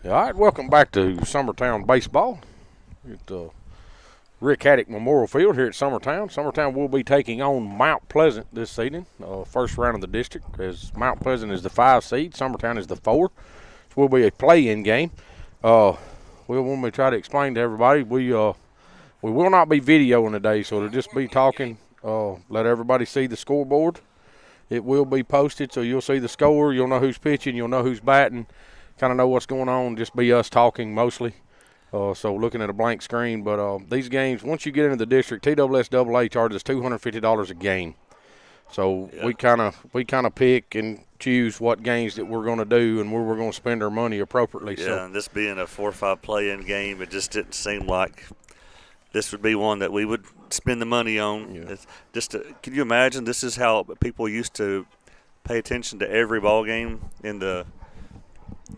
All right, welcome back to Summertown Baseball at Rick Haddock Memorial Field here at Summertown. Summertown will be taking on Mount Pleasant this evening, first round of the district, as Mount Pleasant is the 5 seed, Summertown is the 4. It will be a play-in game. When we try to explain to everybody, we will not be videoing today, so it'll just be talking. Let everybody see the scoreboard. It will be posted, so you'll see the score. You'll know who's pitching. You'll know who's batting. Kind of know what's going on. Just be us talking mostly. So looking at a blank screen. But these games, once you get into the district, TSSAA charges $250 a game. So we kind of pick and choose what games that we're going to do and where we're going to spend our money appropriately. Yeah, so. And this being a 4-5 play-in game, it just didn't seem like this would be one that we would spend the money on. Yeah. Can you imagine? This is how people used to pay attention to every ball game in the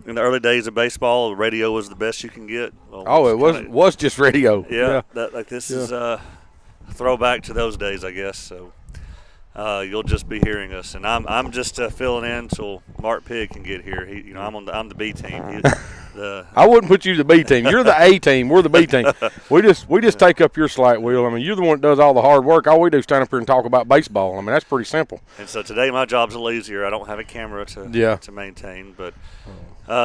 early days of baseball. The radio was the best you can get. Well, it was just radio. Yeah. This is a throwback to those days, I guess. So you'll just be hearing us, and I'm just filling in until Mark Pigg can get here. I'm the B team. I wouldn't put you the B team. You're the A team. We're the B team. We just take up your slack, Will. I mean, you're the one that does all the hard work. All we do is stand up here and talk about baseball. I mean, that's pretty simple. And so today my job's a little easier. I don't have a camera to maintain. But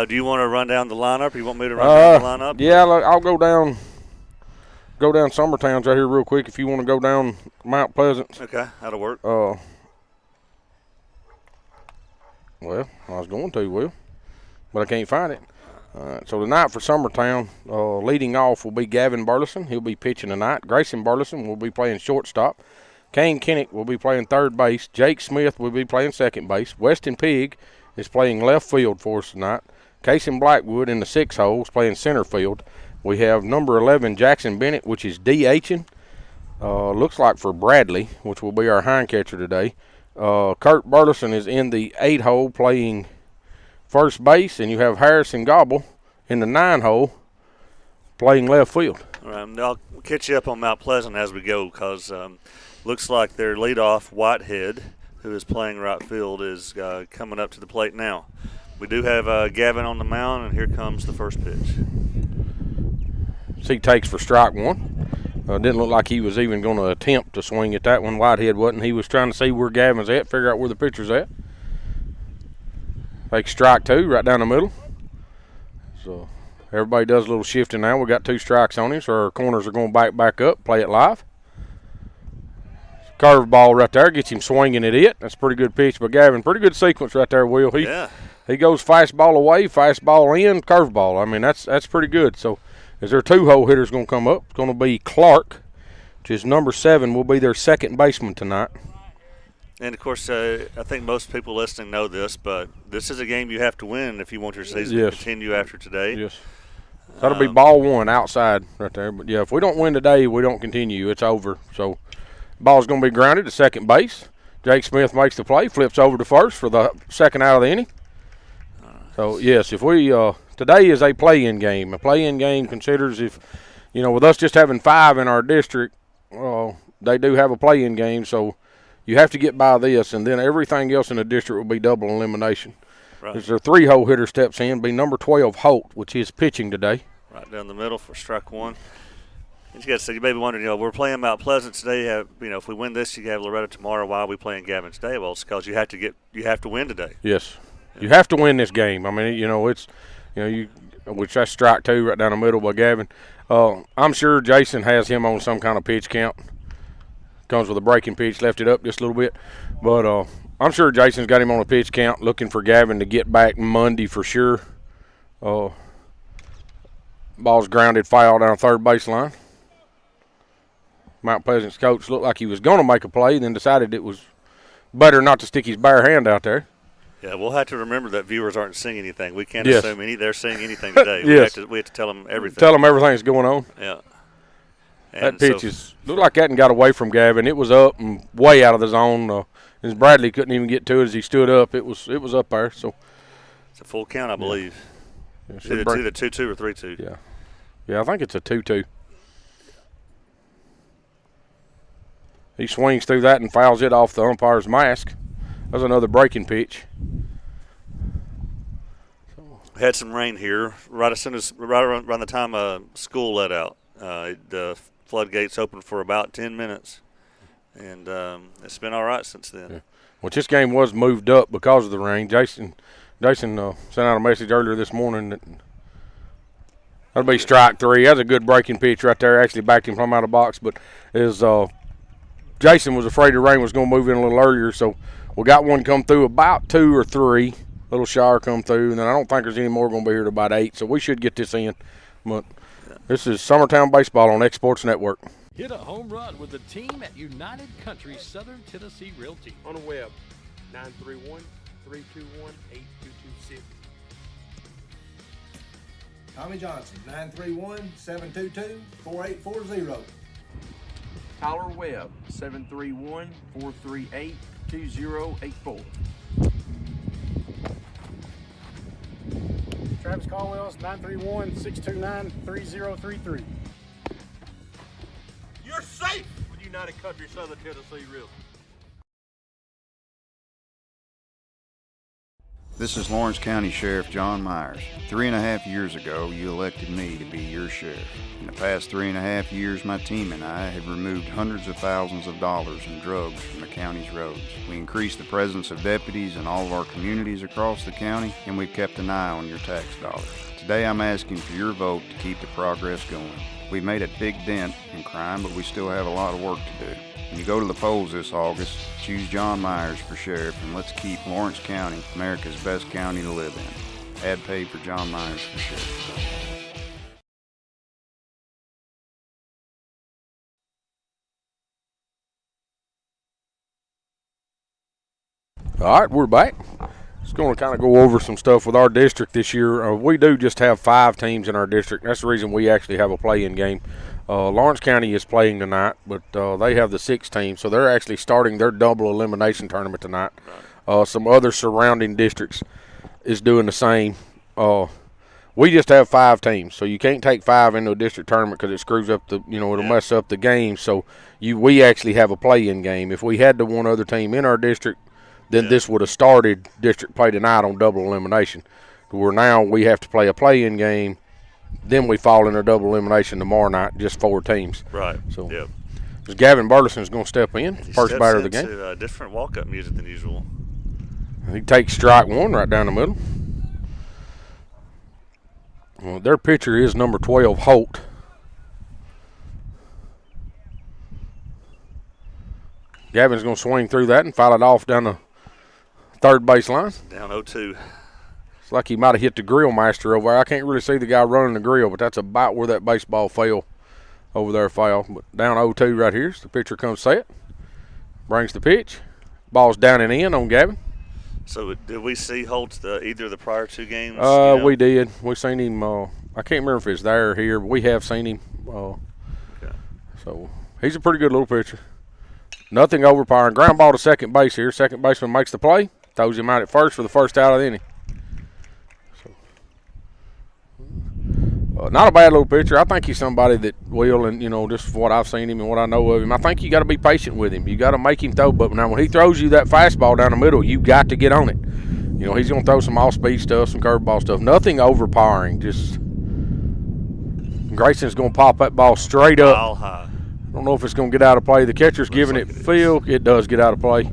do you want to run down the lineup? Or you want me to run down the lineup? Yeah, I'll go down. Go down Summertown's right here real quick if you want to go down Mount Pleasant. Okay, that'll work. Well, I was going to, Will, but I can't find it. So tonight for Summertown, leading off will be Gavin Burleson. He'll be pitching tonight. Grayson Burleson will be playing shortstop. Kane Kinnick will be playing third base. Jake Smith will be playing second base. Weston Pigg is playing left field for us tonight. Casey Blackwood in the 6 hole is playing center field. We have number 11, Jackson Bennett, which is DHing. Looks like for Bradley, which will be our hind catcher today. Kurt Burleson is in the 8 hole playing first base, and you have Harrison Gobble in the 9 hole playing left field. All right, I'll catch you up on Mount Pleasant as we go, because looks like their leadoff, Whitehead, who is playing right field, is coming up to the plate now. We do have Gavin on the mound, and here comes the first pitch. He takes for strike 1. Didn't look like he was even going to attempt to swing at that one. Whitehead wasn't. He was trying to see where Gavin's at, figure out where the pitcher's at. Takes strike 2 right down the middle. So everybody does a little shifting now. We got 2 strikes on him, so our corners are going back up, play it live. Curve ball right there, gets him swinging at it. That's a pretty good pitch by Gavin. Pretty good sequence right there, Will. He goes fastball away, fastball in, curveball. I mean, that's pretty good. So is their 2 hole hitters going to come up? It's going to be Clark, which is number 7, will be their second baseman tonight. And, of course, I think most people listening know this, but this is a game you have to win if you want your season to continue after today. Yes. That'll be ball 1 outside right there. But, yeah, if we don't win today, we don't continue. It's over. So ball's going to be grounded to second base. Jake Smith makes the play, flips over to first for the second out of the inning. So, yes, if we today is a play-in game. A play-in game considers if, with us just having 5 in our district, they do have a play-in game. So you have to get by this, and then everything else in the district will be double elimination. Right. As their 3 hole hitter steps in, be number 12, Holt, which is pitching today. Right down the middle for strike 1. And you may be wondering, we're playing Mount Pleasant today. If we win this, you have Loretta tomorrow. Why are we playing Gavin today? Well, it's because you have to win today. Yes. You have to win this game. I mean, which that's strike 2 right down the middle by Gavin. I'm sure Jason has him on some kind of pitch count. Comes with a breaking pitch, left it up just a little bit. But I'm sure Jason's got him on a pitch count, looking for Gavin to get back Monday for sure. Ball's grounded foul down third baseline. Mount Pleasant's coach looked like he was going to make a play, then decided it was better not to stick his bare hand out there. Yeah, we'll have to remember that viewers aren't seeing anything. We can't assume they're seeing anything today. Yes. We have to tell them everything. Tell them everything that's going on. Yeah. And that pitch looked like that and got away from Gavin. It was up and way out of the zone. As Bradley couldn't even get to it as he stood up. It was up there. So it's a full count, I believe. Yeah, it's either 2-2 or 3-2. Yeah. Yeah, I think it's a 2-2. He swings through that and fouls it off the umpire's mask. That's another breaking pitch. had some rain here right around the time school let out. The floodgates opened for about 10 minutes, and it's been all right since then. Yeah. Well, this game was moved up because of the rain. Jason sent out a message earlier this morning that that'll be strike 3. That's a good breaking pitch right there. Actually backed him from out of the box, but Jason was afraid the rain was going to move in a little earlier, so we got one come through about 2 or 3. Little shower come through, and then I don't think there's any more going to be here to about 8, so we should get this in. But this is Summertown Baseball on Exports Network. Hit a home run with the team at United Country Southern Tennessee Realty. On the web, 931-321-8226. Tommy Johnson, 931-722-4840. Tyler Webb, 731-438-2084. Travis Caldwell's 931-629-3033. You're safe with United Country Southern Tennessee Realty. This is Lawrence County Sheriff John Myers. 3.5 years ago, you elected me to be your sheriff. In the past 3.5 years, my team and I have removed hundreds of thousands of dollars in drugs from the county's roads. We increased the presence of deputies in all of our communities across the county, and we've kept an eye on your tax dollars. Today, I'm asking for your vote to keep the progress going. We've made a big dent in crime, but we still have a lot of work to do. When you go to the polls this August, choose John Myers for sheriff, and let's keep Lawrence County America's best county to live in. Ad paid for John Myers for sheriff. All right, we're back. Just going to kind of go over some stuff with our district this year. We do just have 5 teams in our district. That's the reason we actually have a play-in game. Lawrence County is playing tonight, but they have the 6 teams, so they're actually starting their double elimination tournament tonight. Some other surrounding districts is doing the same. We just have 5 teams, so you can't take 5 into a district tournament because it screws up it'll mess up the game. So we actually have a play-in game. If we had the one other team in our district, then this would have started district play tonight on double elimination. Where now we have to play a play-in game. Then we fall in a double elimination tomorrow night, just 4 teams. Right. So, Gavin Burleson's going to step in, first batter of the game. A different walk-up music than usual. He takes strike 1 right down the middle. Well, their pitcher is number 12, Holt. Gavin's going to swing through that and foul it off down the third base line. Down 0-2. Like he might have hit the grill master over there. I can't really see the guy running the grill, but that's about where that baseball fell over there, foul. But down 0-2 right here. So the pitcher comes set, brings the pitch. Ball's down and in on Gavin. So did we see Holt either of the prior 2 games? We did. We seen him. I can't remember if it's there or here, but we have seen him. So he's a pretty good little pitcher. Nothing overpowering. Ground ball to second base here. Second baseman makes the play. Throws him out at first for the first out of the inning. Not a bad little pitcher. I think he's somebody that will, and just from what I've seen him and what I know of him, I think you got to be patient with him. You got to make him throw. But now when he throws you that fastball down the middle, you got to get on it. He's going to throw some off-speed stuff, some curveball stuff. Nothing overpowering. Just Grayson's going to pop that ball straight up. Mile high. I don't know if it's going to get out of play. The catcher's giving it feel. It does get out of play.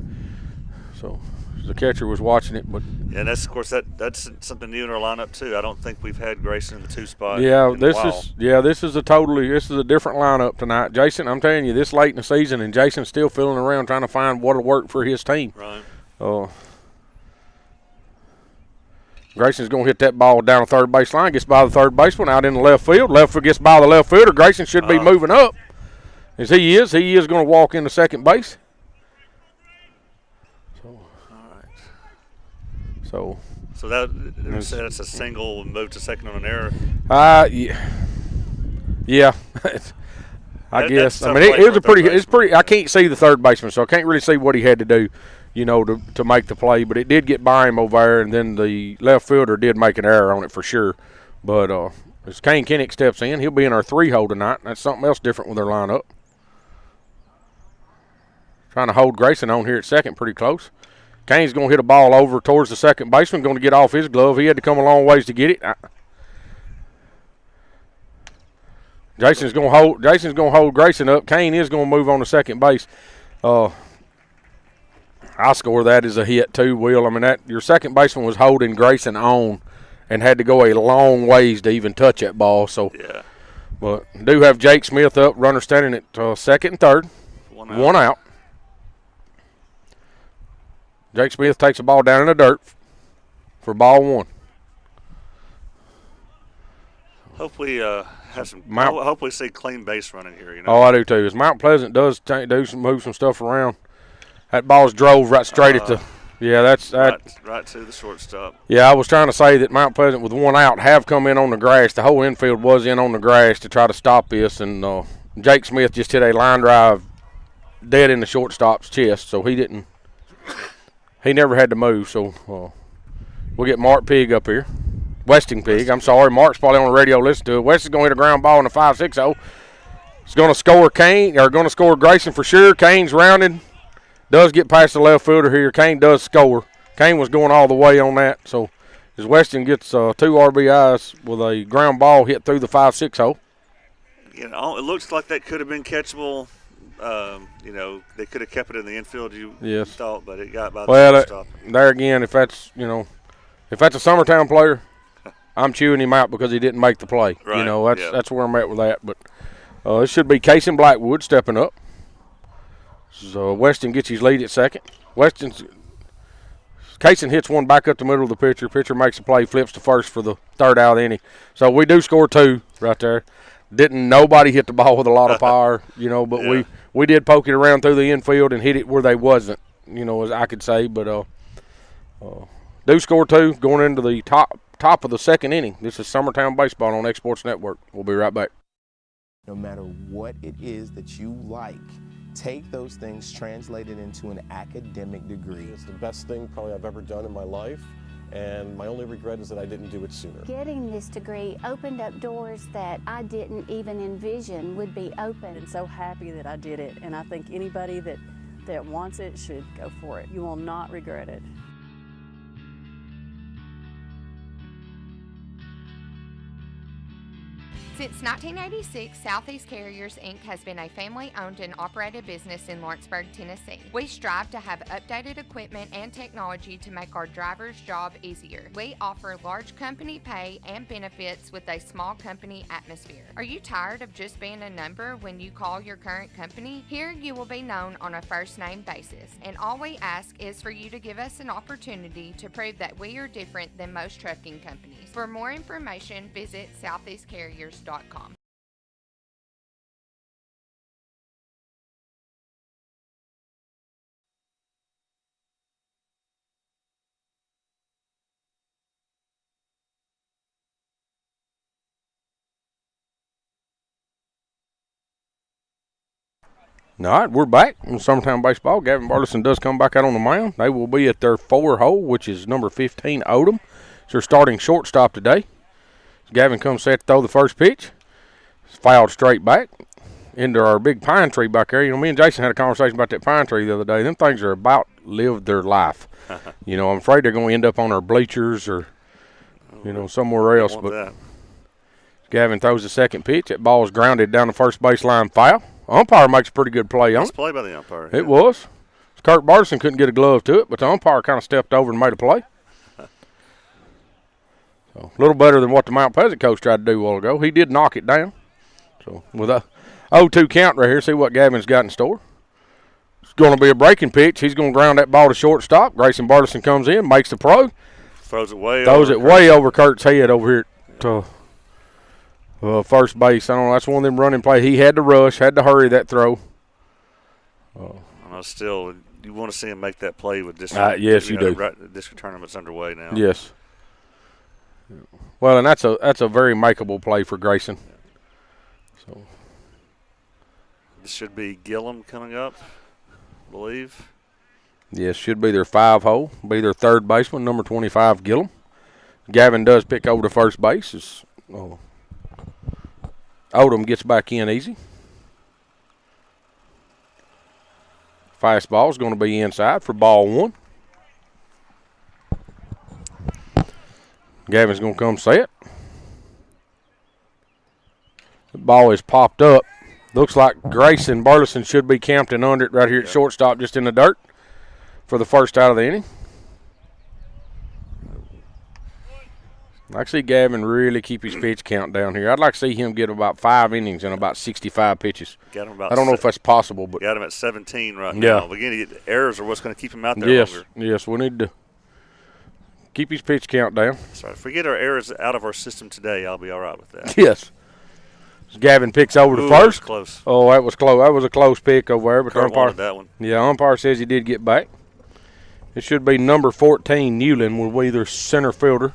So the catcher was watching it, but. Yeah, that's of course that's something new in our lineup too. I don't think we've had Grayson in the 2 spot. Yeah, this is a different lineup tonight. Jason, I'm telling you, this late in the season, and Jason's still feeling around trying to find what'll work for his team. Right. Grayson's going to hit that ball down the third base line, gets by the third baseman, out in the left field. Left field gets by the left fielder. Grayson should be moving up. As he is going to walk into second base. So that's a single move to second on an error. Yeah. I guess. I mean, it's pretty. I can't see the third baseman, so I can't really see what he had to do, to make the play. But it did get by him over there, and then the left fielder did make an error on it for sure. But as Kane Kinnick steps in, he'll be in our 3-hole tonight. That's something else different with their lineup. Trying to hold Grayson on here at second, pretty close. Kane's going to hit a ball over towards the second baseman, going to get off his glove. He had to come a long ways to get it. Jason's going to hold Grayson up. Kane is going to move on to second base. I score that as a hit too, Will. I mean, that your second baseman was holding Grayson on and had to go a long ways to even touch that ball. So, yeah. But do have Jake Smith up, runner standing at second and third. One out. Jake Smith takes the ball down in the dirt for ball one. Hopefully, hopefully see clean base running here. You know. Oh, I do too. As Mount Pleasant does move some stuff around. That ball's drove right straight at the. Yeah, that's that. Right to the shortstop. Yeah, I was trying to say that Mount Pleasant with one out have come in on the grass. The whole infield was in on the grass to try to stop this, and Jake Smith just hit a line drive dead in the shortstop's chest, so he didn't. He never had to move, so we'll get Mark Pig up here. Westing Pig, I'm sorry. Mark's probably on the radio listening to it. West is going to hit a ground ball in the 5-6-0. He's going to score going to score Grayson for sure. Kane's rounded. Does get past the left fielder here. Kane does score. Kane was going all the way on that. So as Weston gets 2 RBIs with a ground ball hit through the 5-6-0. You know, it looks like that could have been catchable. You know, they could have kept it in the infield, you thought, but it got by the shortstop. There again, if that's a Summertown player, I'm chewing him out because he didn't make the play. Right. You know, that's where I'm at with that. But it should be Casey Blackwood stepping up. So Weston gets his lead at second. Kaysen hits one back up the middle of the pitcher. Pitcher makes a play, flips to first for the third out of the inning. So we do score 2 right there. Nobody hit the ball with a lot of power, you know, but we did poke it around through the infield and hit it where they wasn't, you know, as I could say. But do score 2 going into the top of the second inning. This is Summertown Baseball on Exports Network. We'll be right back. No matter what it is that you like, take those things, translate it into an academic degree. It's the best thing probably I've ever done in my life, and my only regret is that I didn't do it sooner. Getting this degree opened up doors that I didn't even envision would be open. I'm so happy that I did it, and I think anybody that wants it should go for it. You will not regret it. Since 1986, Southeast Carriers, Inc. has been a family-owned and operated business in Lawrenceburg, Tennessee. We strive to have updated equipment and technology to make our drivers' job easier. We offer large company pay and benefits with a small company atmosphere. Are you tired of just being a number when you call your current company? Here you will be known on a first-name basis, and all we ask is for you to give us an opportunity to prove that we are different than most trucking companies. For more information, visit southeastcarriers.com. All right, we're back on Summertown Baseball. Gavin Burleson does come back out on the mound. They will be at their 4 hole, which is number 15, Odom. It's their starting shortstop today. Gavin comes set to throw the first pitch. It's fouled straight back into our big pine tree back there. You know, me and Jason had a conversation about that pine tree the other day. Them things are about lived their life. You know, I'm afraid they're going to end up on our bleachers or, you know, somewhere else. But Gavin throws the second pitch. That ball is grounded down the first baseline foul. Umpire makes a pretty good play on it. Nice play by the umpire. It was. Kurt Barson couldn't get a glove to it, but the umpire kind of stepped over and made a play. So a little better than what the Mount Pleasant coach tried to do a while ago. He did knock it down. So with a 0-2 count right here, see what Gavin's got in store. It's going to be a breaking pitch. He's going to ground that ball to shortstop. Grayson Bartleson comes in, makes the pro. Throws it way over Kurt's head over here to first base. I don't know. That's one of them running plays. He had to rush, had to hurry that throw. Still, you want to see him make that play with district. Yes, you do. District tournament's underway now. Yes. Well, and that's a very makeable play for Grayson. So this should be Gillum coming up, I believe. Yes, should be their 5 hole. Be their third baseman, number 25, Gillum. Gavin does pick over to first base. Odom gets back in easy. Fastball is going to be inside for ball 1. Gavin's going to come set. The ball is popped up. Looks like Grayson Burleson should be camped and under it right here at shortstop, just in the dirt for the first out of the inning. I'd like to see Gavin really keep his pitch count down here. I'd like to see him get about 5 innings and about 65 pitches. Got him about I don't know if that's possible, but got him at 17 right now. Again, errors are what's going to keep him out there longer. Yes, we need to keep his pitch count down. Sorry, if we get our errors out of our system today, I'll be all right with that. Yes. Gavin picks over to That was first. close. Oh, that was close. That was a close pick over there. But Kurt umpire, wanted that one. Yeah, umpire says he did get back. It should be number 14, Newland, will be their center fielder.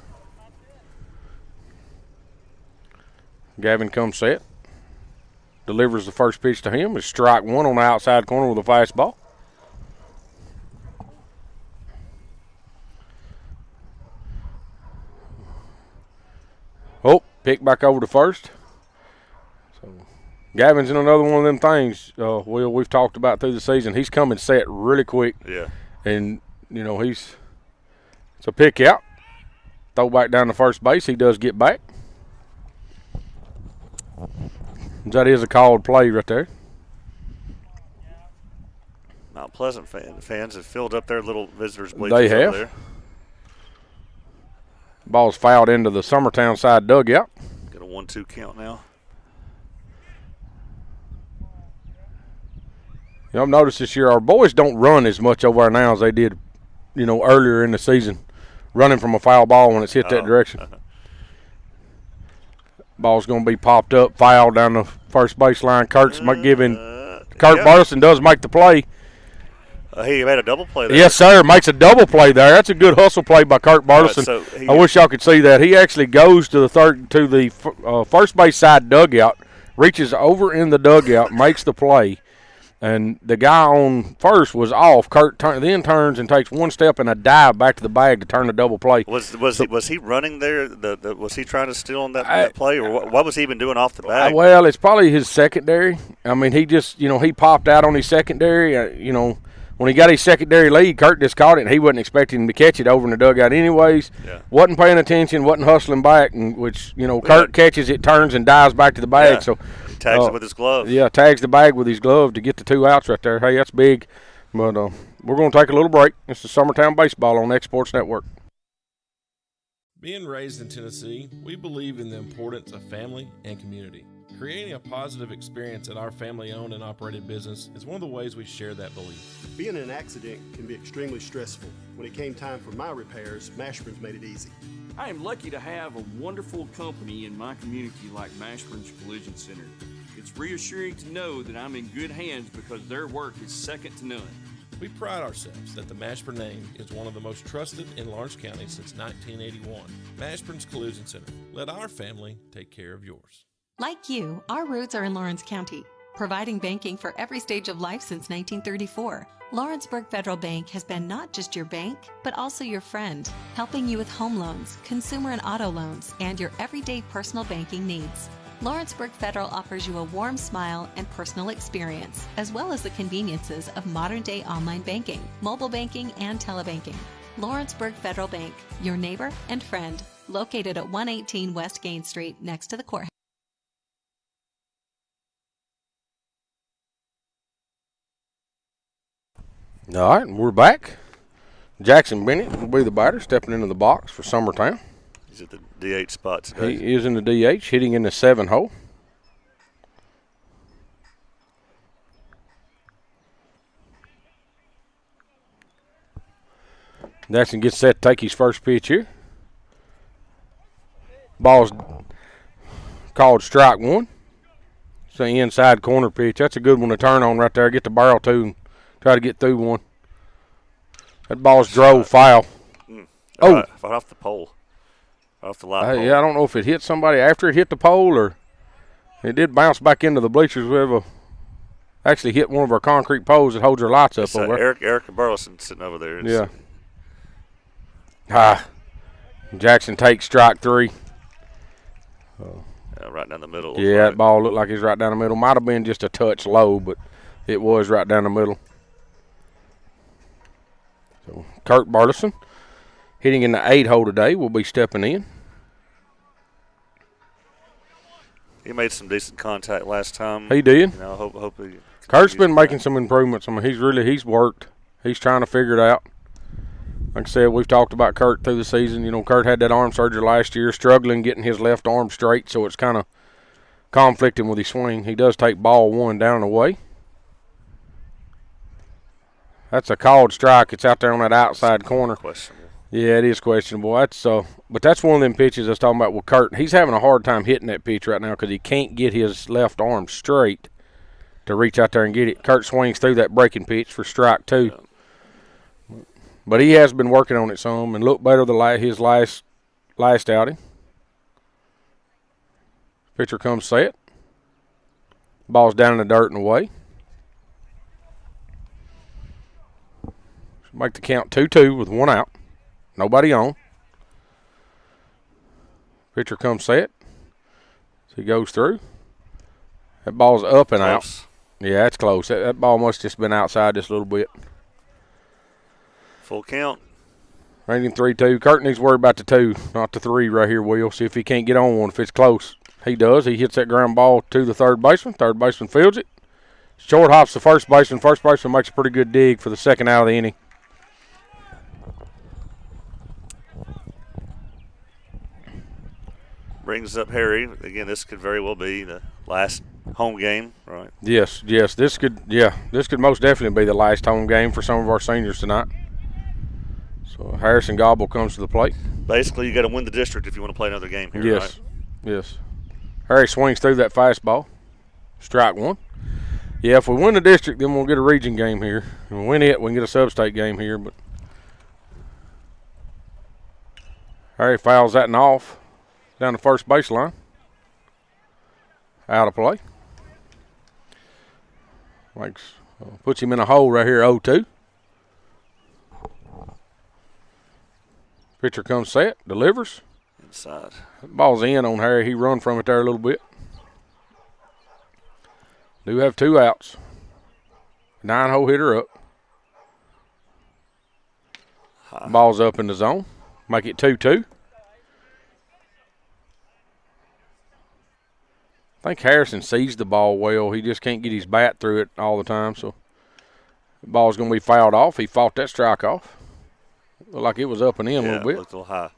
Gavin comes set. Delivers the first pitch to him. It's strike one on the outside corner with a fastball. Oh, pick back over to first. So Gavin's in another one of them things, Will, we've talked about through the season. He's coming set really quick. Yeah. And, it's a pick out. Throw back down to first base. He does get back. That is a called play right there. Mount Pleasant fans have filled up their little visitors' bleachers They have. over there. Ball's fouled into the Summertown side dugout. Got a 1-2 count now. I've noticed this year our boys don't run as much over there now as they did, earlier in the season, running from a foul ball when it's hit that direction. Ball's going to be popped up, fouled down the first baseline. Kurt Burleson does make the play. He made a double play there. Yes, sir. Makes a double play there. That's a good hustle play by Kurt Burleson. I wish y'all could see that. He actually goes to the first base side dugout, reaches over in the dugout, makes the play, and the guy on first was off. Kurt then turns and takes one step and a dive back to the bag to turn the double play. Was he running there? Was he trying to steal on that play, or what was he even doing off the bag? Well, it's probably his secondary. I mean, he just he popped out on his secondary. When he got his secondary lead, Kurt just caught it, and he wasn't expecting him to catch it over in the dugout anyways. Yeah. Wasn't paying attention, wasn't hustling back, and Kurt catches it, turns, and dives back to the bag. Yeah. So he tags it with his glove. Yeah, tags the bag with his glove to get the 2 outs right there. Hey, that's big. But we're going to take a little break. It's the Summertown Baseball on Exports Network. Being raised in Tennessee, we believe in the importance of family and community. Creating a positive experience at our family-owned and operated business is one of the ways we share that belief. Being in an accident can be extremely stressful. When it came time for my repairs, Mashburn's made it easy. I am lucky to have a wonderful company in my community like Mashburn's Collision Center. It's reassuring to know that I'm in good hands because their work is second to none. We pride ourselves that the Mashburn name is one of the most trusted in Lawrence County since 1981. Mashburn's Collision Center. Let our family take care of yours. Like you, our roots are in Lawrence County, providing banking for every stage of life since 1934. Lawrenceburg Federal Bank has been not just your bank, but also your friend, helping you with home loans, consumer and auto loans, and your everyday personal banking needs. Lawrenceburg Federal offers you a warm smile and personal experience, as well as the conveniences of modern-day online banking, mobile banking, and telebanking. Lawrenceburg Federal Bank, your neighbor and friend, located at 118 West Gain Street, next to the courthouse. All right, we're back. Jackson Bennett will be the batter, stepping into the box for Summertown. He's at the DH spot today. He is in the DH, hitting in the 7 hole. Jackson gets set to take his first pitch here. Ball's called strike one. It's the inside corner pitch. That's a good one to turn on right there. Get the barrel to and try to get through one. That ball's drove foul. Right off the pole. Off the light pole. Yeah, I don't know if it hit somebody after it hit the pole or it did bounce back into the bleachers. We have actually hit one of our concrete poles that holds our lights up over there. Eric Burleson sitting over there. Jackson takes strike three. Right down the middle. Yeah, that ball looked like it's right down the middle. Might have been just a touch low, but it was right down the middle. So Kurt Burleson, hitting in the 8 hole today, will be stepping in. He made some decent contact last time. He did. You know, hope he. Kurt's been making some improvements. I mean, he's worked. He's trying to figure it out. Like I said, we've talked about Kurt through the season. You know, Kurt had that arm surgery last year, struggling getting his left arm straight, so it's kind of conflicting with his swing. He does take ball one down and away. That's a called strike. It's out there on that outside corner. Questionable. Yeah, it is questionable. But that's one of them pitches I was talking about with Kurt. He's having a hard time hitting that pitch right now because he can't get his left arm straight to reach out there and get it. Kurt swings through that breaking pitch for strike 2. Yeah. But he has been working on it some and looked better than his last outing. Pitcher comes set. Ball's down in the dirt and away. Make the count 2-2 with 1 out. Nobody on. Pitcher comes set. So he goes through. That ball's up and out. Yeah, that's close. That ball must have just been outside just a little bit. Full count. Rating 3-2. Kurt needs to worry about the 2, not the 3 right here, Will. See if he can't get on one if it's close. He does. He hits that ground ball to the third baseman. Third baseman fields it. Short hops the first baseman. First baseman makes a pretty good dig for the second out of the inning. Brings up Harry. Again, this could very well be the last home game, right? Yes. This could most definitely be the last home game for some of our seniors tonight. So Harrison Gobble comes to the plate. Basically, you got to win the district if you want to play another game here, right? Yes. Harry swings through that fastball. Strike 1. Yeah, if we win the district, then we'll get a region game here. If we win it, we can get a sub-state game here. But Harry fouls that and off. Down the first baseline. Out of play. Puts him in a hole right here, 0-2. Pitcher comes set, delivers. Inside. That ball's in on Harry. He run from it there a little bit. Do have 2 outs. 9-hole hitter up. Ball's up in the zone. Make it 2-2. I think Harrison sees the ball well. He just can't get his bat through it all the time. So the ball's going to be fouled off. He fought that strike off. Looked like it was up and in a little bit. Yeah, looked a little high.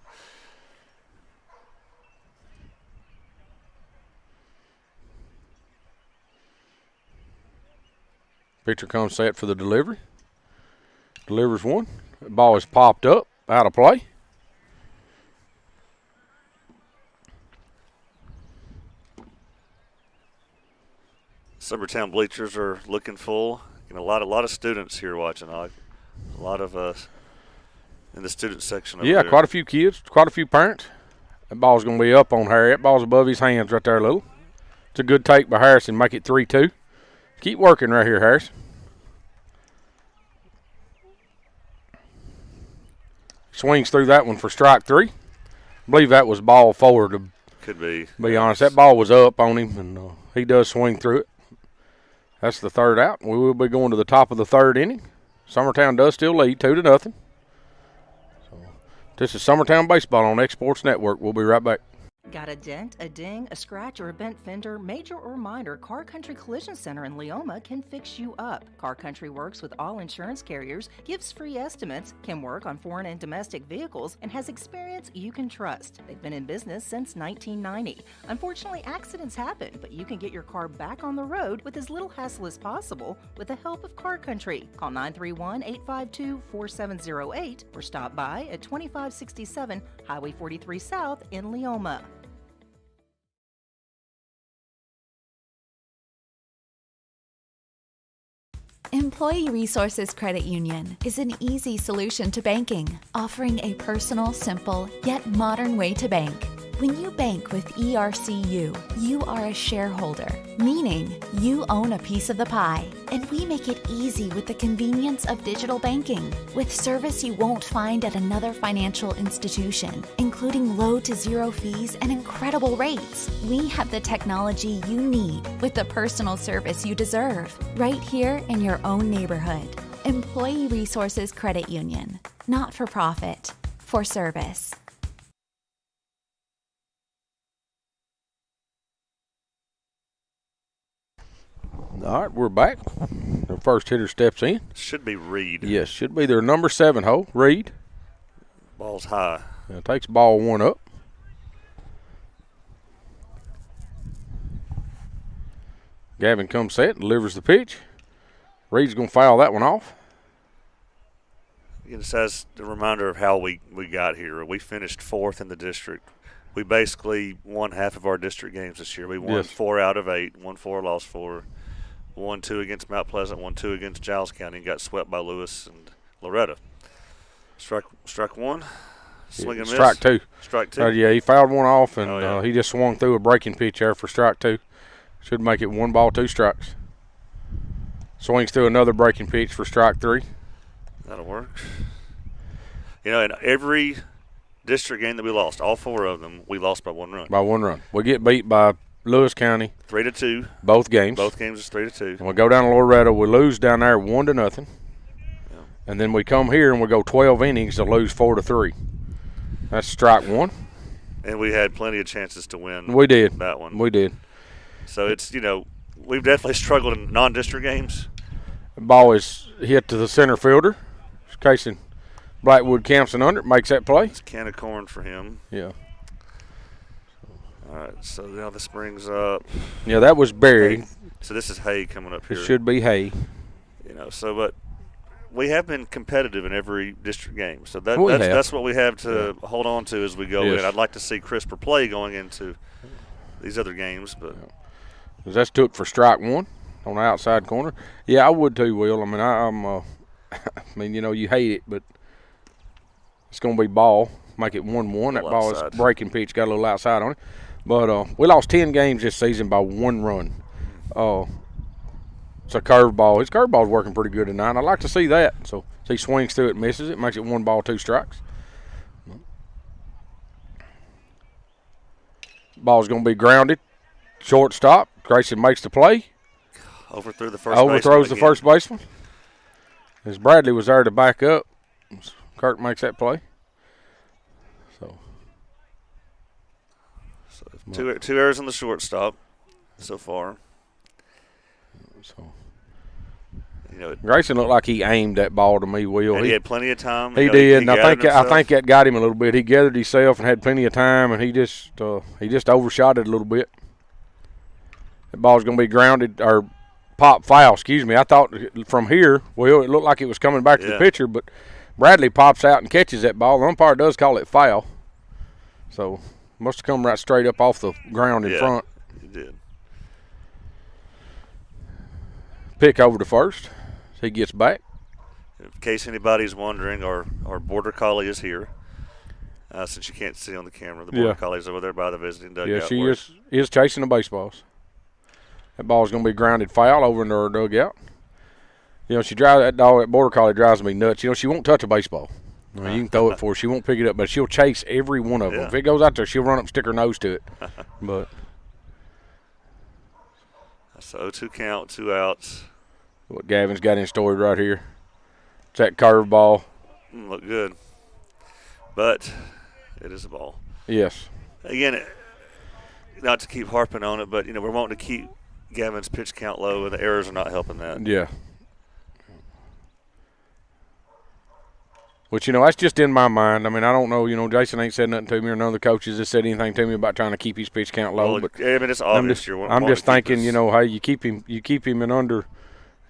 Pitcher comes set for the delivery. Delivers 1. The ball is popped up, out of play. Summertown bleachers are looking full. A lot of students here watching. A lot of in the student section. Yeah, there. Quite a few kids, quite a few parents. That ball's going to be up on Harry. That ball's above his hands right there a little. It's a good take by Harrison. Make it 3-2. Keep working right here, Harris. Swings through that one for strike 3. I believe that was ball 4 to Could be. Be honest. That ball was up on him, and he does swing through it. That's the 3rd out. We will be going to the top of the 3rd inning. Summertown does still lead 2-0. So this is Summertown Baseball on X Sports Network. We'll be right back. Got a dent, a ding, a scratch, or a bent fender? Major or minor, Car Country Collision Center in Leoma can fix you up. Car Country works with all insurance carriers, gives free estimates, can work on foreign and domestic vehicles, and has experience you can trust. They've been in business since 1990. Unfortunately, accidents happen, but you can get your car back on the road with as little hassle as possible with the help of Car Country. Call 931-852-4708 or stop by at 2567 Highway 43 South in Leoma. Employee Resources Credit Union is an easy solution to banking, offering a personal, simple, yet modern way to bank. When you bank with ERCU, you are a shareholder, meaning you own a piece of the pie, and we make it easy with the convenience of digital banking, with service you won't find at another financial institution, including low to zero fees and incredible rates. We have the technology you need with the personal service you deserve, right here in your own neighborhood. Employee Resources Credit Union, not for profit, for service. All right, we're back. The first hitter steps in. Should be Reed. Yes, should be their number 7 hole, Reed. Ball's high. Takes ball 1 up. Gavin comes set, delivers the pitch. Reed's going to foul that one off. This has a reminder of how we got here. We finished 4th in the district. We basically won half of our district games this year. We won 4 out of 8, won 4, lost 4. 1-2 against Mount Pleasant, 1-2 against Giles County, and got swept by Lewis and Loretta. Strike 1, swing and miss. Strike 2. Strike 2. Yeah, he fouled one off, and he just swung through a breaking pitch there for strike 2. Should make it 1 ball, 2 strikes. Swings through another breaking pitch for strike 3. That'll work. In every district game that we lost, all 4 of them, we lost by 1 run. By 1 run. We get beat by Lewis County 3-2. Both games. Both games is 3-2. And we go down to Loretta. We lose down there 1-0. Yeah. And then we come here and we go 12 innings to lose 4-3. That's strike 1. And we had plenty of chances to win. We did. That one. We did. So it's, we've definitely struggled in non-district games. The ball is hit to the center fielder. Casey Blackwood camps it under, makes that play. It's a can of corn for him. Yeah. All right, so now this brings up. Yeah, that was buried. So this is Hay coming up here. It should be Hay. But we have been competitive in every district game. So that's what we have to hold on to as we go in. I'd like to see crisper play going into these other games, but. That's took for strike 1 on the outside corner. Yeah, I would too, Will. I mean, you hate it, but it's going to be ball. Make it 1-1. That ball is breaking pitch, got a little outside on it. But we lost 10 games this season by 1 run. It's a curveball. His curveball's working pretty good tonight. I'd like to see that. So he swings through it, misses it, makes it 1 ball, 2 strikes. Ball's going to be grounded. Shortstop. Grayson makes the play. Overthrows the first baseman. As Bradley was there to back up, Kirk makes that play. So 2 errors on the shortstop so far. So Grayson looked like he aimed that ball to me, Will. And he had plenty of time. He did, and I think that got him a little bit. He gathered himself and had plenty of time, and he just overshot it a little bit. The ball's going to be grounded or pop foul, excuse me. I thought from here, Will, it looked like it was coming back to the pitcher, but Bradley pops out and catches that ball. The umpire does call it foul. So must have come right straight up off the ground in front. He did. Pick over to first. He gets back. In case anybody's wondering, our Border Collie is here. Since you can't see on the camera, the Border Collie's over there by the visiting dugout. Yeah, she is chasing the baseballs. That ball's going to be grounded foul over into her dugout. That Border Collie drives me nuts. She won't touch a baseball. You can throw it for her. She won't pick it up, but she'll chase every one of them. If it goes out there, she'll run up and stick her nose to it. But so 0-2 count, 2 outs. What Gavin's got in story right here. It's that curveball. Look good. But it is a ball. Yes. Again, not to keep harping on it, but, we're wanting to keep Gavin's pitch count low, and the errors are not helping that. Yeah. Which, that's just in my mind. I mean, I don't know. Jason ain't said nothing to me, or none of the coaches has said anything to me about trying to keep his pitch count low. But it's obvious. I'm just thinking, hey, you keep him in under.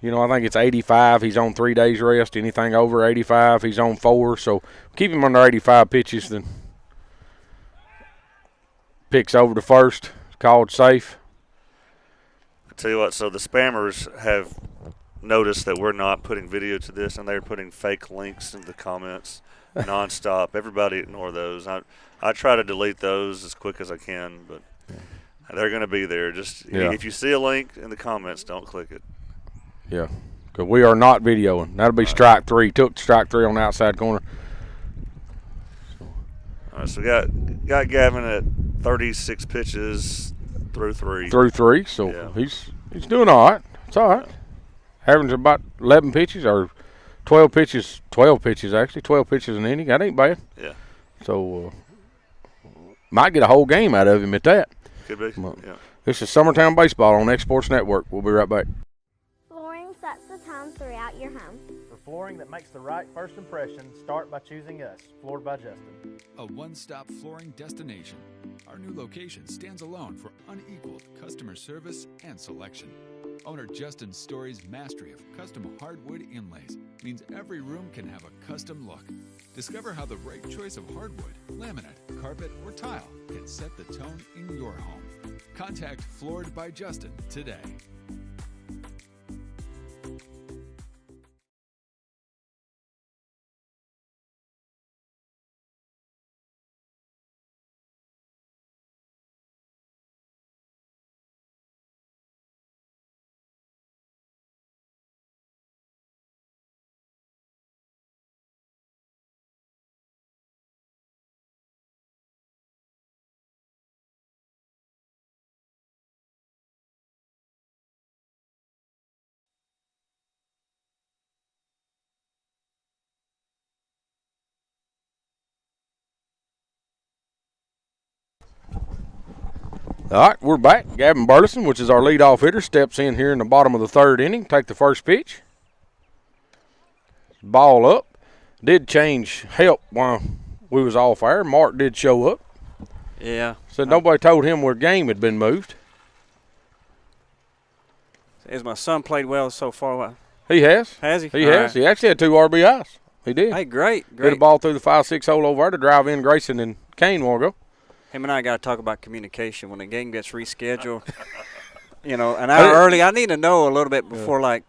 I think it's 85. He's on 3 days rest. Anything over 85, he's on 4. So keep him under 85 pitches. Then picks over to first. Called safe. I tell you what. So the spammers have noticed that we're not putting video to this, and they're putting fake links in the comments nonstop. Everybody ignore those. I try to delete those as quick as I can, but they're going to be there. Just if you see a link in the comments, don't click it. Yeah, because we are not videoing. That'll be strike 3. Took strike 3 on the outside corner. All right, so we got Gavin at 36 pitches through 3. So he's doing all right. It's all right. Averaging about 11 pitches or 12 pitches. 12 pitches actually. 12 pitches an inning. That ain't bad. Yeah. So might get a whole game out of him at that. Could be. Yeah. This is Summertown Baseball on X Sports Network. We'll be right back. throughout your home. For flooring that makes the right first impression, start by choosing us, Floored by Justin. A one-stop flooring destination. Our new location stands alone for unequaled customer service and selection. Owner Justin Story's mastery of custom hardwood inlays means every room can have a custom look. Discover how the right choice of hardwood, laminate, carpet, or tile can set the tone in your home. Contact Floored by Justin today. All right, we're back. Gavin Burleson, which is our leadoff hitter, steps in here in the bottom of the third inning. Take the first pitch. Ball up. Did change help while we was off air. Mark did show up. Yeah. Said nobody told him where game had been moved. Has my son played well so far? He has. Has he? He has. Right. He actually had 2 RBIs. He did. Hey, great. Hit a ball through the 5-6 hole over there to drive in Grayson and Kane a while ago. Him and I got to talk about communication when the game gets rescheduled. You know, an hour early. I need to know a little bit before, like,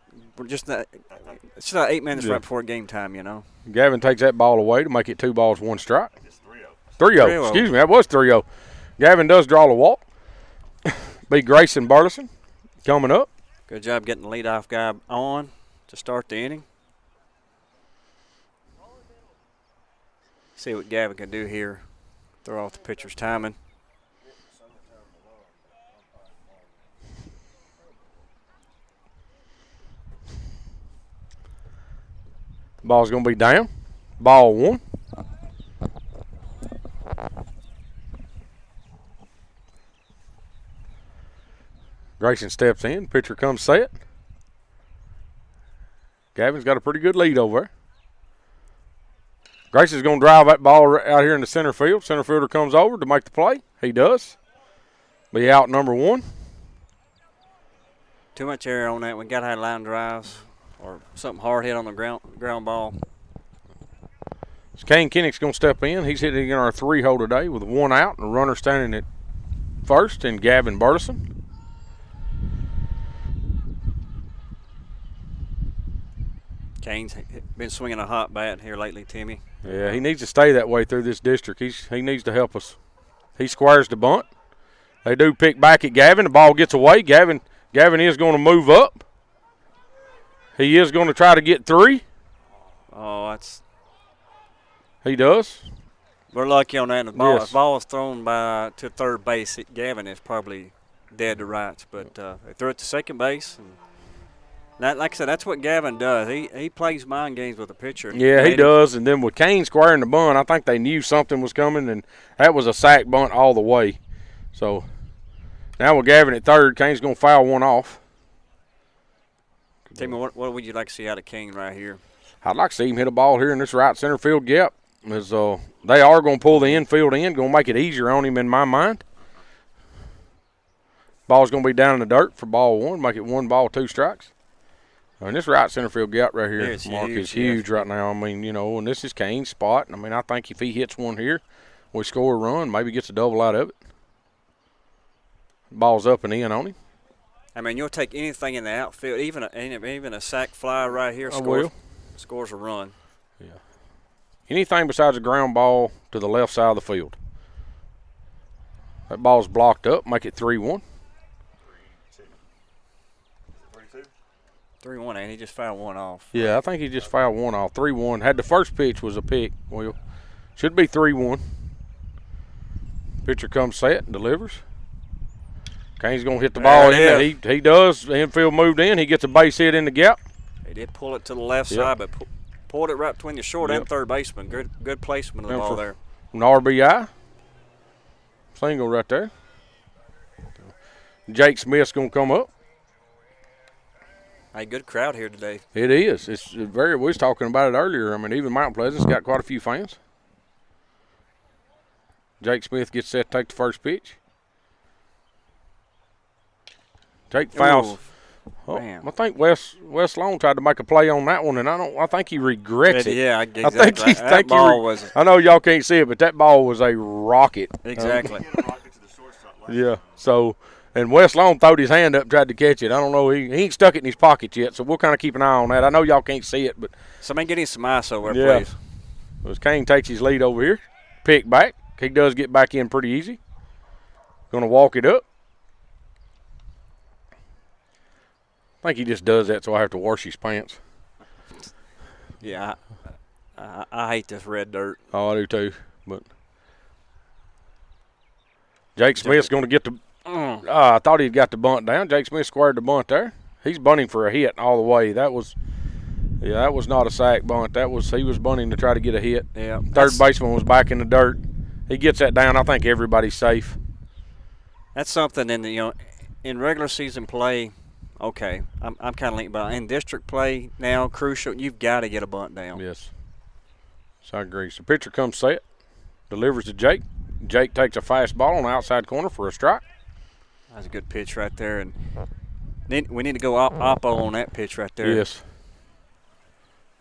just 8 minutes right before game time, you know. Gavin takes that ball away to make it 2 balls, 1 strike. It's 3-0. Excuse me, that was 3-0. Gavin does draw the walk. Be Grayson Burleson coming up. Good job getting the leadoff guy on to start the inning. See what Gavin can do here. Throw off the pitcher's timing. Ball's going to be down. Ball 1. Grayson steps in. Pitcher comes set. Gavin's got a pretty good lead over there. Grayson's going to drive that ball out here in the center field. Center fielder comes over to make the play. He does. Be out number 1. Too much air on that. We got to have line drives or something hard hit on the ground ball. So Kane Kinnick's going to step in. He's hitting in our 3-hole today with 1 out and a runner standing at first and Gavin Burleson. Kane's been swinging a hot bat here lately, Timmy. Yeah, he needs to stay that way through this district. He needs to help us. He squares the bunt. They do pick back at Gavin. The ball gets away. Gavin is going to move up. He is going to try to get 3. Oh, that's. He does. We're lucky on that. The ball, if the ball is thrown to third base, Gavin is probably dead to rights. But they threw it to second base. And like I said, that's what Gavin does. He plays mind games with the pitcher. Yeah, he does. And then with Kane squaring the bunt, I think they knew something was coming, and that was a sack bunt all the way. So now with Gavin at third, Kane's going to foul 1 off. Timmy, what would you like to see out of Kane right here? I'd like to see him hit a ball here in this right center field gap. As they are going to pull the infield in, going to make it easier on him in my mind. Ball's going to be down in the dirt for ball 1, make it 1 ball, 2 strikes. And this right center field gap right here, Mark, is huge right now. I mean, you know, and this is Kane's spot. I mean, I think if he hits one here, we score a run, maybe gets a double out of it. Ball's up and in on him. I mean, you'll take anything in the outfield, even a sac fly right here scores a run. Yeah. Anything besides a ground ball to the left side of the field. That ball's blocked up, make it 3-1. 3-1, and he just fouled 1 off. Yeah, I think he just fouled 1 off. 3-1. Had the first pitch was a pick. Well, should be 3-1. Pitcher comes set and delivers. Kane's going to hit the ball in. He does. The infield moved in. He gets a base hit in the gap. He did pull it to the left side, but pulled it right between the short and third baseman. Good placement of the ball there. An RBI. Single right there. Jake Smith's going to come up. Hey, good crowd here today. It is. It's very. We was talking about it earlier. I mean, even Mount Pleasant's got quite a few fans. Jake Smith gets set to take the first pitch. Jake fouls. Oh, I think Wes Long tried to make a play on that one, and I think he regrets it. Yeah, exactly. That ball was. I know y'all can't see it, but that ball was a rocket. Exactly. Yeah. So, and Wes Long throwed his hand up, tried to catch it. I don't know. He ain't stuck it in his pocket yet, so we'll kind of keep an eye on that. I know y'all can't see it, but somebody get him some ice over there, please. As Kane takes his lead over here, pick back. He does get back in pretty easy. Going to walk it up. I think he just does that so I have to wash his pants. Yeah, I hate this red dirt. Oh, I do too. But Jake Smith's going to get the I thought he'd got the bunt down. Jake Smith squared the bunt there. He's bunting for a hit all the way. That was not a sack bunt. He was bunting to try to get a hit. Yeah. Third baseman was back in the dirt. He gets that down. I think everybody's safe. That's something in regular season play. Okay, I'm kind of linked, but in district play now, crucial, you've got to get a bunt down. Yes. So I agree. So pitcher comes set, delivers to Jake. Jake takes a fastball on the outside corner for a strike. That's a good pitch right there, and then we need to go oppo on that pitch right there. Yes.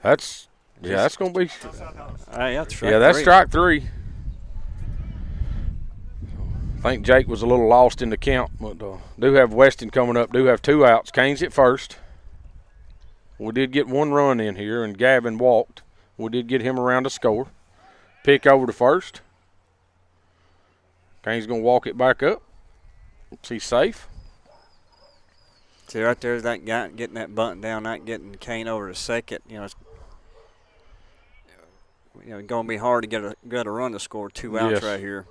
That's going to be. That's strike three. I think Jake was a little lost in the count, but do have Weston coming up, do have two outs. Kane's at first. We did get one run in here, and Gavin walked. We did get him around to score. Pick over to first. Kane's going to walk it back up. He's safe. See, right there's that guy getting that bunt down, not getting Kane over to second. It's going to be hard to get a run to score two outs right here.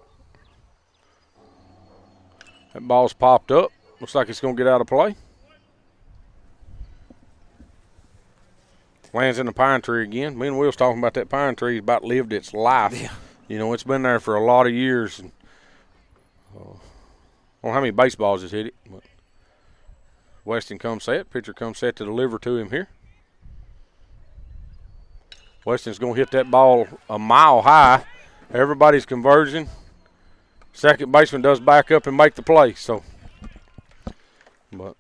That ball's popped up. Looks like it's going to get out of play. Lands in the pine tree again. Me and Will's talking about that pine tree. It's about lived its life. Yeah. It's been there for a lot of years. And, I don't know how many baseballs has hit it. But Weston comes set. Pitcher comes set to deliver to him here. Weston's going to hit that ball a mile high. Everybody's converging. Second baseman does back up and make the play. So, but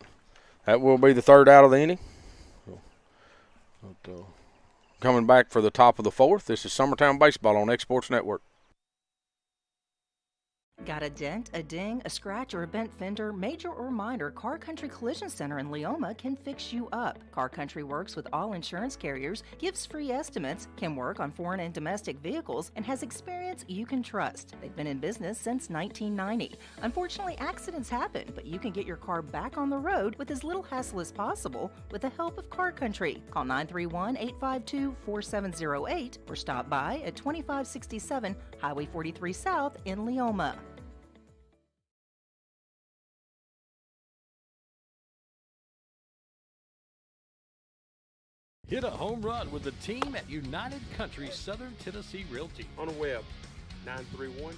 that will be the third out of the inning. Coming back for the top of the fourth. This is Summertown Baseball on X Sports Network. Got a dent, a ding, a scratch, or a bent fender? Major or minor, Car Country Collision Center in Leoma can fix you up. Car Country works with all insurance carriers, gives free estimates, can work on foreign and domestic vehicles, and has experience you can trust. They've been in business since 1990. Unfortunately, accidents happen, but you can get your car back on the road with as little hassle as possible with the help of Car Country. Call 931-852-4708 or stop by at 2567 Highway 43 South in Leoma. Hit a home run with the team at United Country Southern Tennessee Realty. On the web, 931-321-8226.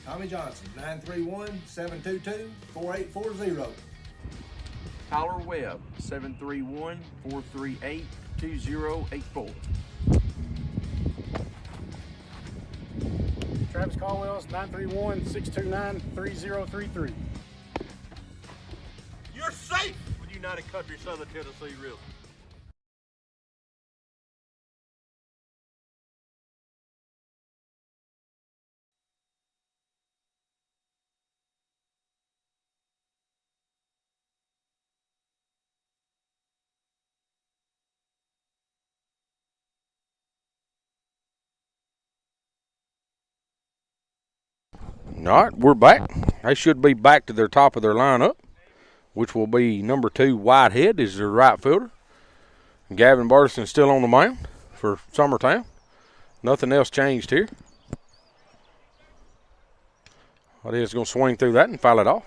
Tommy Johnson, 931-722-4840. Tyler Webb, 731-438-2084. Travis Caldwell's 931-629-3033. You're safe with United Country Southern Tennessee Realty. All right, we're back. They should be back to their top of their lineup, which will be number 2, Whitehead, is their right fielder. Gavin Burleson still on the mound for Summertown. Nothing else changed here. Whitehead's going to swing through that and foul it off.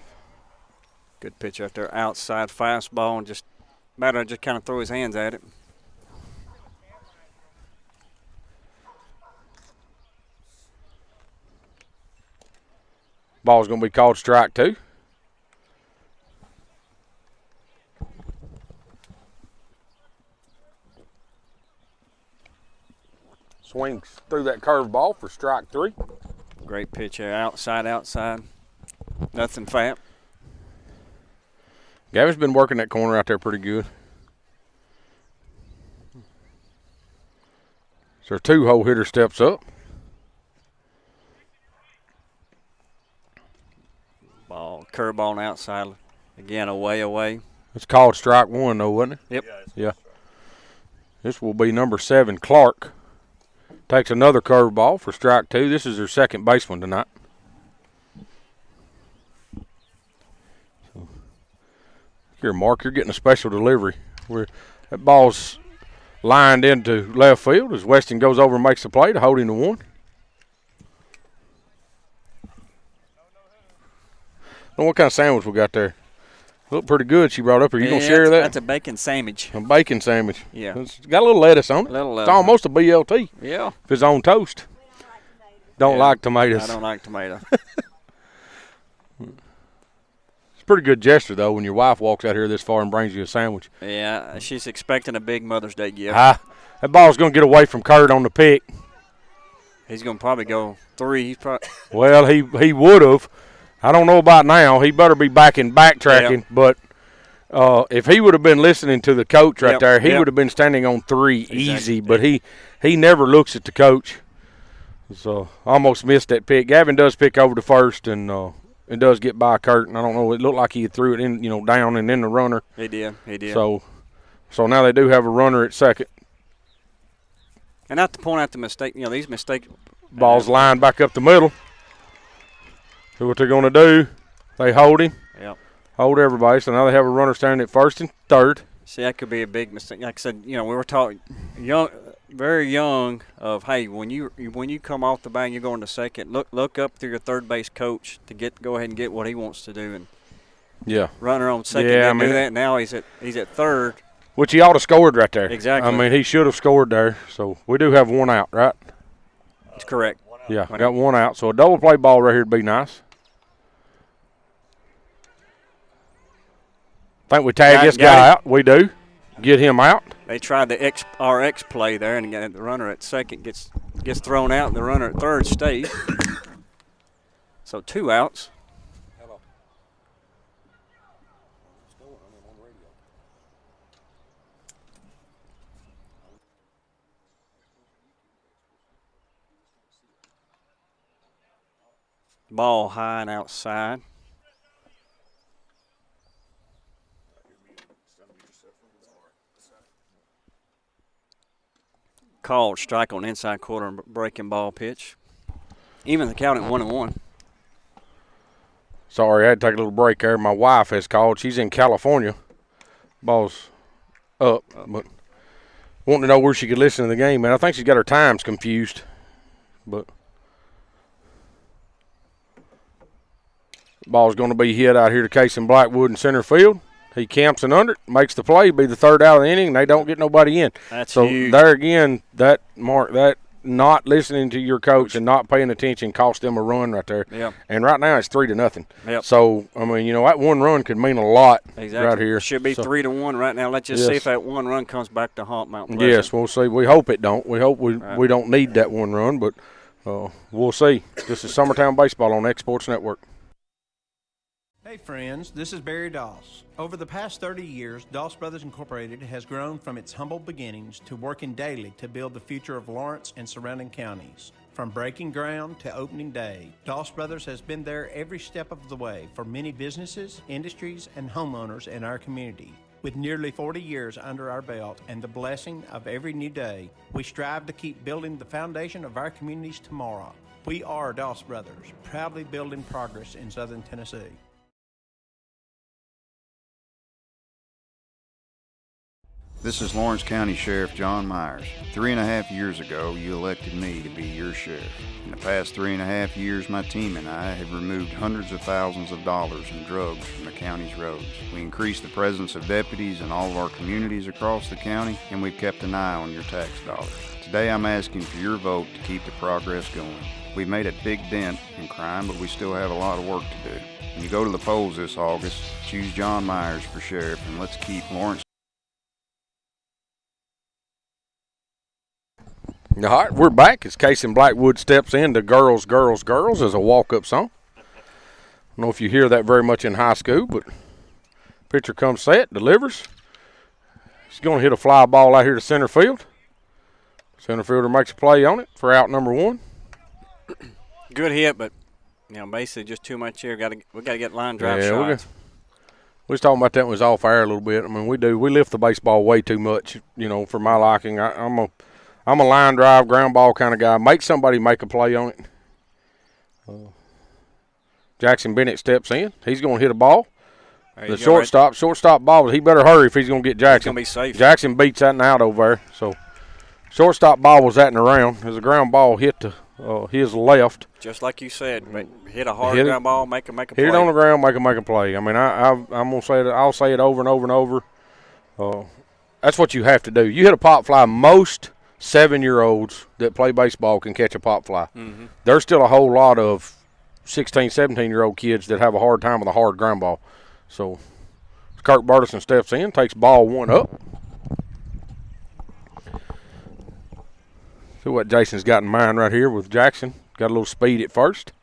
Good pitch out there, outside fastball, and just matter of just kind of throw his hands at it. Ball's going to be called strike 2. swings through that curve ball for strike 3. Great pitch there, outside. Nothing fat. Gavin's been working that corner out there pretty good. So 2-hole hitter steps up. Curve ball on the outside. Again, away. It's called strike 1, though, wasn't it? Yep. Yeah. This will be number 7, Clark. Takes another curve ball for strike 2. This is their second baseman tonight. So, here, Mark, you're getting a special delivery. That ball's lined into left field as Weston goes over and makes the play to hold him to 1. What kind of sandwich we got there? Look pretty good she brought up here. You going to share that? That's a bacon sandwich. A bacon sandwich. Yeah. It's got a little lettuce on it. It's almost a BLT. Yeah. If it's on toast. Don't like tomatoes. I don't like tomato. It's a pretty good gesture, though, when your wife walks out here this far and brings you a sandwich. Yeah, she's expecting a big Mother's Day gift. That ball's going to get away from Kurt on the pick. He's going to probably go 3. Well, he would have. I don't know about now. He better be backtracking. Yep. But if he would have been listening to the coach right there, he would have been standing on 3 easy. But he never looks at the coach. So almost missed that pick. Gavin does pick over to first and does get by Kurt. And I don't know. It looked like he threw it in, down and in the runner. He did. So now they do have a runner at second. And not to point out the mistake. These mistakes. Ball's lined back up the middle. So what they're going to do, they hold him. Yep. Hold everybody. So now they have a runner standing at first and third. See, that could be a big mistake. Like I said, we were talking very young of, hey, when you come off the bat and you're going to second, look up through your third base coach to go ahead and get what he wants to do. And runner on second didn't do that. Now he's at third. Which he ought to scored right there. Exactly. He should have scored there. So we do have 1 out, right? That's correct. Yeah, got 1 out. So a double play ball right here would be nice. Think we tag this guy out. We do. Get him out. They tried the RX play there, and the runner at second gets thrown out, and the runner at third stays. So 2 outs. Hello. Ball high and outside. Called strike on inside quarter breaking ball pitch. Even the count at 1-1. Sorry, I had to take a little break there. My wife has called. She's in California. Ball's up, but wanting to know where she could listen to the game, man. I think she's got her times confused. But ball's going to be hit out here to Casey Blackwood in center field. He camps and under it, makes the play, be the 3rd out of the inning, and they don't get nobody in. That's so huge. There again, that not listening to your coach and not paying attention cost them a run right there. Yep. And right now it's 3-0. Yep. So that 1 run could mean a lot right here. It should be 3-1 right now. Let's just see if that 1 run comes back to haunt Mount Pleasant. Yes, we'll see. We hope it don't. We hope we don't need that 1 run, but we'll see. This is Summertown Baseball on X Sports Network. Hey friends, this is Barry Doss. Over the past 30 years, Doss Brothers Incorporated has grown from its humble beginnings to working daily to build the future of Lawrence and surrounding counties. From breaking ground to opening day, Doss Brothers has been there every step of the way for many businesses, industries, and homeowners in our community. With nearly 40 years under our belt and the blessing of every new day, we strive to keep building the foundation of our communities tomorrow. We are Doss Brothers, proudly building progress in Southern Tennessee. This is Lawrence County Sheriff John Myers. 3.5 years ago, you elected me to be your sheriff. In the past 3.5 years, my team and I have removed hundreds of thousands of dollars in drugs from the county's roads. We increased the presence of deputies in all of our communities across the county, and we've kept an eye on your tax dollars. Today, I'm asking for your vote to keep the progress going. We've made a big dent in crime, but we still have a lot of work to do. When you go to the polls this August, choose John Myers for sheriff, and let's keep Lawrence. All right, we're back as Casey Blackwood steps into Girls, Girls, Girls as a walk-up song. I don't know if you hear that very much in high school, but pitcher comes set, delivers. He's going to hit a fly ball out here to center field. Center fielder makes a play on it for out number 1. Good hit, but basically just too much here. We got to get line drive shots. We was talking about that when it was off air a little bit. I mean, we lift the baseball way too much, for my liking. I'm a line drive, ground ball kind of guy. Make somebody make a play on it. Jackson Bennett steps in. He's going to hit a ball. The shortstop ball, he better hurry if he's going to get Jackson. He's going to be safe. Jackson beats that and out over there. So, shortstop ball was that and around. As a ground ball hit to his left. Just like you said, hit a hard ground ball, make a play. Hit it on the ground, make a play. I mean, I'm going to say that. I'll say it over and over and over. That's what you have to do. You hit a pop fly, most 7-year-olds that play baseball can catch a pop fly. Mm-hmm. There's still a whole lot of 16, 17-year-old kids that have a hard time with a hard ground ball. So, Kirk Burleson steps in, takes ball 1 up. See what Jason's got in mind right here with Jackson. Got a little speed at first.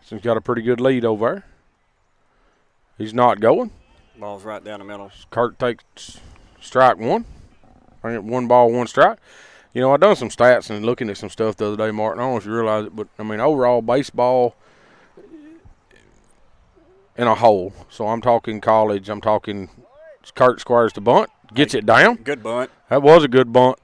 Jason's got a pretty good lead over there. He's not going. Ball's right down the middle. Kirk takes strike 1. I get 1 ball, 1 strike. I've done some stats and looking at some stuff the other day, Martin. I don't know if you realize it, but, overall baseball in a whole. So I'm talking college. I'm talking Kirk squares the bunt, gets it down. Good bunt. That was a good bunt.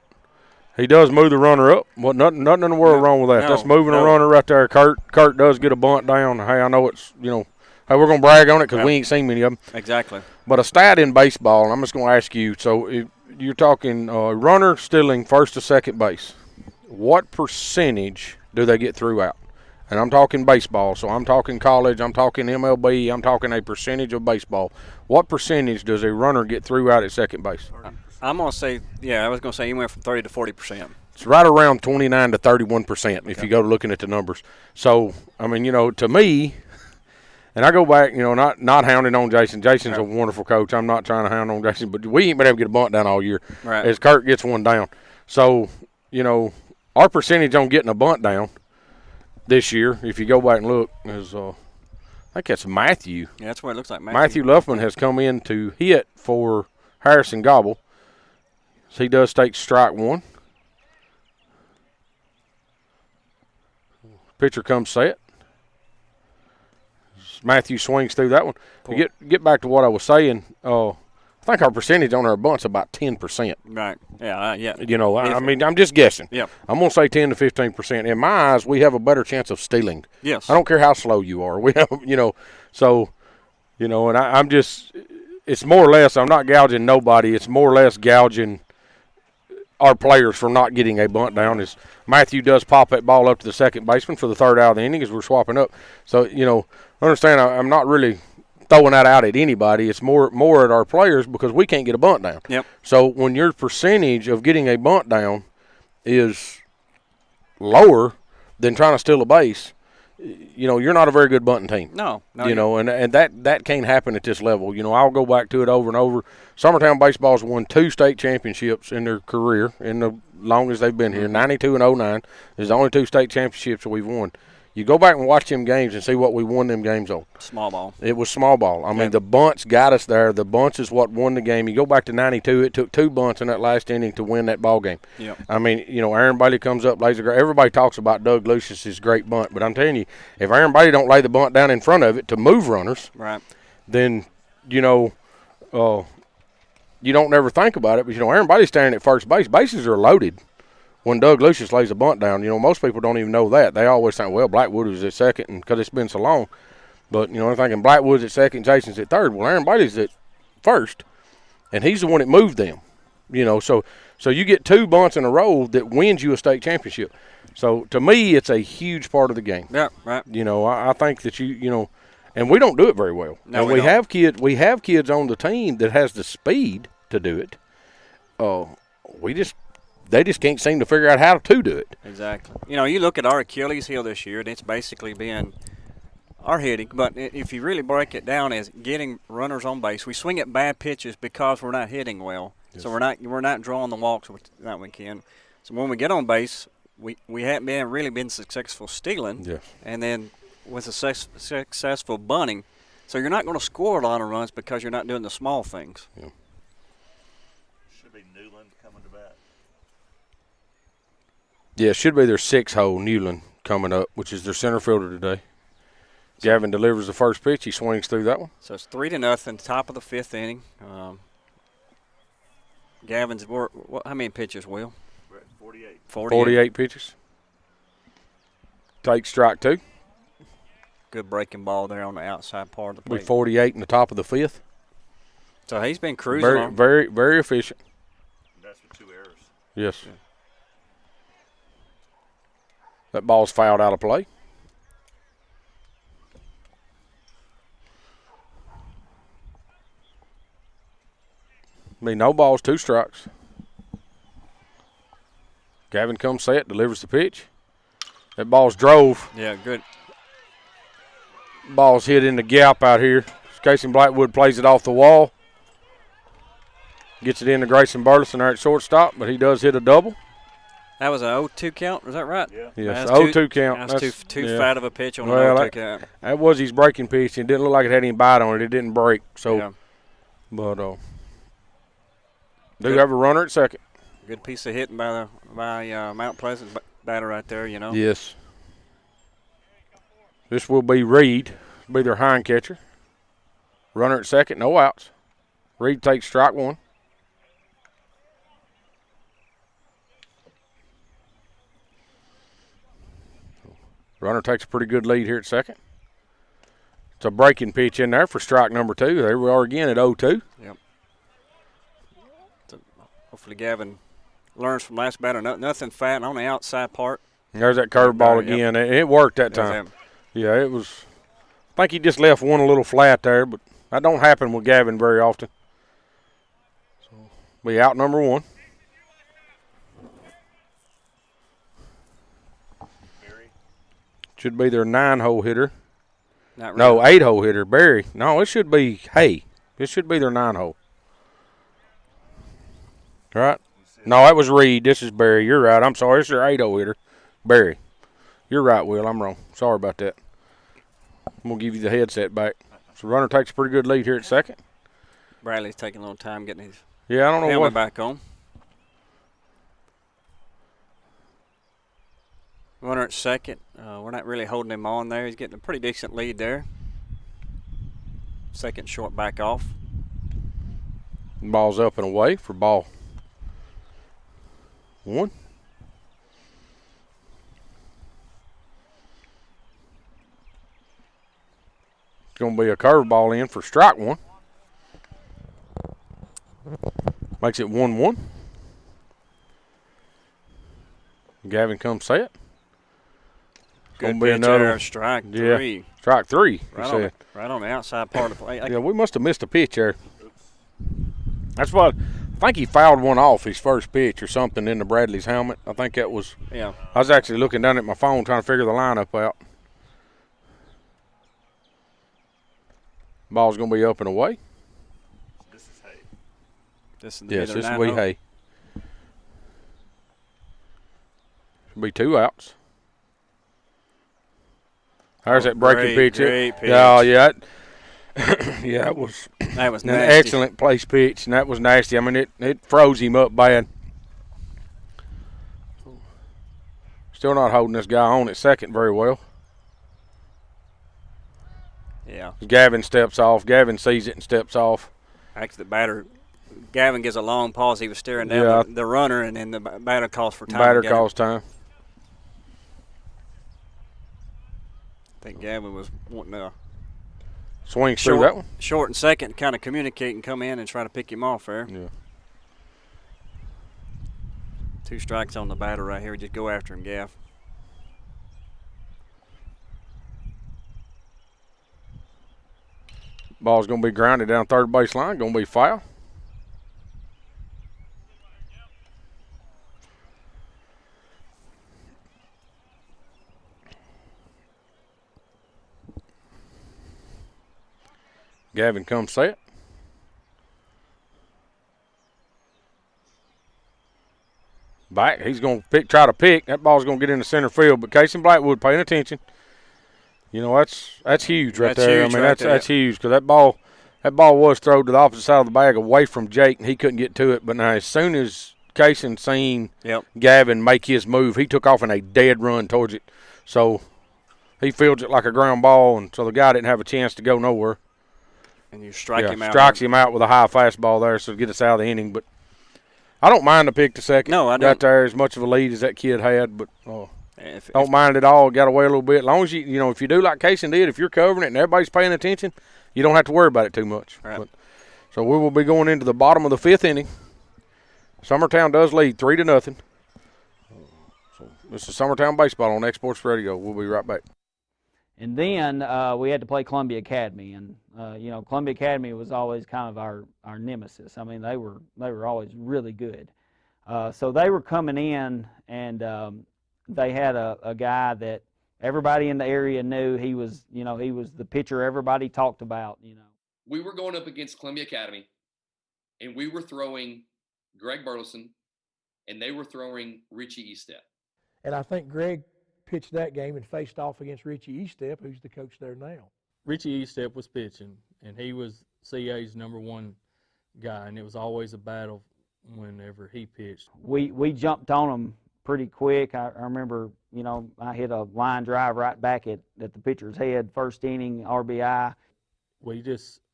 He does move the runner up. Well, nothing in the world wrong with that. That's moving a runner right there. Kirk does get a bunt down. Hey, I know it's, hey, we're going to brag on it because we ain't seen many of them. Exactly. But a stat in baseball, and I'm just going to ask you, so if you're talking runner stealing first to second base, what percentage do they get through out? And I'm talking baseball, so I'm talking college, I'm talking MLB, I'm talking a percentage of baseball. What percentage does a runner get through out at second base? I'm going to say, I was going to say you went from 30 to 40%. It's right around 29 to 31% if you go looking at the numbers. So, I mean, to me, and I go back, not hounding on Jason. Jason's a wonderful coach. I'm not trying to hound on Jason, but we ain't been able to get a bunt down all year as Kirk gets one down. So, our percentage on getting a bunt down this year, if you go back and look, is I think that's Matthew. Yeah, that's what it looks like. Matthew Luffman has come in to hit for Harrison Gobble. So he does take strike 1. Pitcher comes set. Matthew swings through that one. Cool. To get back to what I was saying, I think our percentage on our bunt's about 10%. Right. Yeah. I mean, I'm just guessing. Yeah. I'm going to say 10 to 15%. In my eyes, we have a better chance of stealing. Yes. I don't care how slow you are. We have, so, and I'm just, it's more or less, I'm not gouging nobody. It's more or less gouging our players for not getting a bunt down. As Matthew does pop that ball up to the second baseman for the third out of the inning as we're swapping up. So, understand, I'm not really throwing that out at anybody. It's more at our players because we can't get a bunt down. Yep. So when your percentage of getting a bunt down is lower than trying to steal a base, you're not a very good bunting team. No. And that can't happen at this level. I'll go back to it over and over. Summertown baseball's won 2 state championships in their career, in the longest they've been here. 92 and 09 is the only 2 state championships that we've won. You go back and watch them games and see what we won them games on. Small ball. It was small ball. I mean, the bunts got us there. The bunts is what won the game. You go back to 92, it took 2 bunts in that last inning to win that ball game. Yep. I mean, Aaron Bailey comes up, lays a great. Everybody talks about Doug Lucius's great bunt, but I'm telling you, if Aaron Bailey don't lay the bunt down in front of it to move runners, right, then, you don't never think about it. But, Aaron Bailey's standing at first base. Bases are loaded when Doug Lucius lays a bunt down. Most people don't even know that. They always think, well, Blackwood was at second because it's been so long. But, I'm thinking Blackwood's at second, Jason's at third. Well, Aaron Bailey's at first, and he's the one that moved them. So you get 2 bunts in a row that wins you a state championship. So, to me, it's a huge part of the game. Yeah, right. I think that and we don't do it very well. No, and we have kids on the team that has the speed to do it. They just can't seem to figure out how to do it. Exactly. You look at our Achilles heel this year, and it's basically been our hitting. But if you really break it down as getting runners on base, we swing at bad pitches because we're not hitting well. So we're not drawing the walks that weekend. So when we get on base, we haven't really been successful stealing. Yes. And then with a successful bunting. So you're not going to score a lot of runs because you're not doing the small things. Yeah. Should be Newland coming to bat. Yeah, it should be their 6-hole Newland coming up, which is their center fielder today. Gavin delivers the first pitch. He swings through that one. So it's 3-0, top of the 5th inning. Gavin's, how many pitches, Will? We're at 48. 48 pitches. Take strike 2. Good breaking ball there on the outside part of the plate. With 48 in the top of the 5th. So he's been cruising very, along. very, very efficient. That's with 2 errors. Yes. Yeah. That ball's fouled out of play. No balls, 2 strikes. Gavin comes set, delivers the pitch. That ball's drove. Yeah, good. Ball's hit in the gap out here. Casey Blackwood plays it off the wall. Gets it into Grayson Burleson there at shortstop, but he does hit a double. That was an 0-2 count, was that right? Yeah. Yes, 0-2 count. That's too fat of a pitch on an 0-2 count. That was his breaking pitch. It didn't look like it had any bite on it. It didn't break. So, yeah. But do have a runner at second. Good piece of hitting by Mount Pleasant batter right there, you know. Yes. This will be Reed, be their hind catcher. Runner at second, no outs. Reed takes strike 1. Runner takes a pretty good lead here at second. It's a breaking pitch in there for strike number 2. There we are again at 0-2. Yep. So hopefully Gavin learns from last batter. Nothing fat on the outside part. There's that curveball again. Yep. It worked that time. Yeah, it was. I think he just left one a little flat there, but that don't happen with Gavin very often. So be out number 1. Should be their 9-hole hitter. Not really. No, 8-hole hitter, Barry. No, it should be Hay. It should be their 9-hole. Right? No, that was Reed. This is Barry. You're right. I'm sorry. It's their 8-hole hitter, Barry. You're right, Will. I'm wrong. Sorry about that. I'm going to give you the headset back. So runner takes a pretty good lead here at second. Bradley's taking a little time getting his I don't know helmet back on. Runner at second. We're not really holding him on there. He's getting a pretty decent lead there. Second short back off. Ball's up and away for ball 1. It's going to be a curveball in for strike 1. Makes it 1-1. Gavin comes set. Good be pitch another there, strike 3. Yeah, strike 3. Right on the outside part of the plate. Yeah, we must have missed a pitch there. That's what I think he fouled one off his first pitch or something into Bradley's helmet. I think that was. Yeah. I was actually looking down at my phone trying to figure the lineup out. Ball's going to be up and away. This is Hay. This will be Hay. Should be 2 outs. There's that breaking pitch. Great pitch. Yeah, yeah. Yeah, it was. That was an nasty. Excellent place pitch, and that was nasty. I mean, it froze him up bad. Still not holding this guy on at second very well. Yeah. Gavin steps off. Gavin sees it and steps off. Actually, the batter, Gavin gives a long pause. He was staring down the runner, and then the batter calls for time. Batter calls time. I think Gavin was wanting to swing through that one. Short and second, kind of communicate and come in and try to pick him off there. Yeah. 2 strikes on the batter right here. Just go after him, Gav. Ball's going to be grounded down third base line. Going to be foul. Gavin comes set. back. He's going to try to pick. That ball's going to get into center field. But Casey Blackwood paying attention. You know, that's huge right there. Huge, I mean, right that's huge because that ball was thrown to the opposite side of the bag away from Jake, and he couldn't get to it. But now as soon as Casey seen Gavin make his move, he took off in a dead run towards it. So he fields it like a ground ball, and so the guy didn't have a chance to go nowhere. And you strike him out. Strikes him out with a high fastball there, so to get us out of the inning. But I don't mind the pick to second. No, I don't. Got there as much of a lead as that kid had, but don't mind it at all. Got away a little bit. As long as you know, if you do like Casey did, if you're covering it and everybody's paying attention, you don't have to worry about it too much. Right. But, so we will be going into the bottom of the 5th inning. Summertown does lead 3-0. So this is Summertown Baseball on Exports Radio. We'll be right back. And then we had to play Columbia Academy, and you know, Columbia Academy was always kind of our nemesis. I mean, they were always really good. So they were coming in, and they had a guy that everybody in the area knew. He was the pitcher everybody talked about. You know, we were going up against Columbia Academy, and we were throwing Greg Burleson, and they were throwing Richie Estep. And I think Greg pitched that game and faced off against Richie Estep, who's the coach there now. Richie Estep was pitching, and he was CA's #1 guy, and it was always a battle whenever he pitched. We jumped on him pretty quick. I remember, you know, I hit a line drive right back at the pitcher's head, first inning, RBI.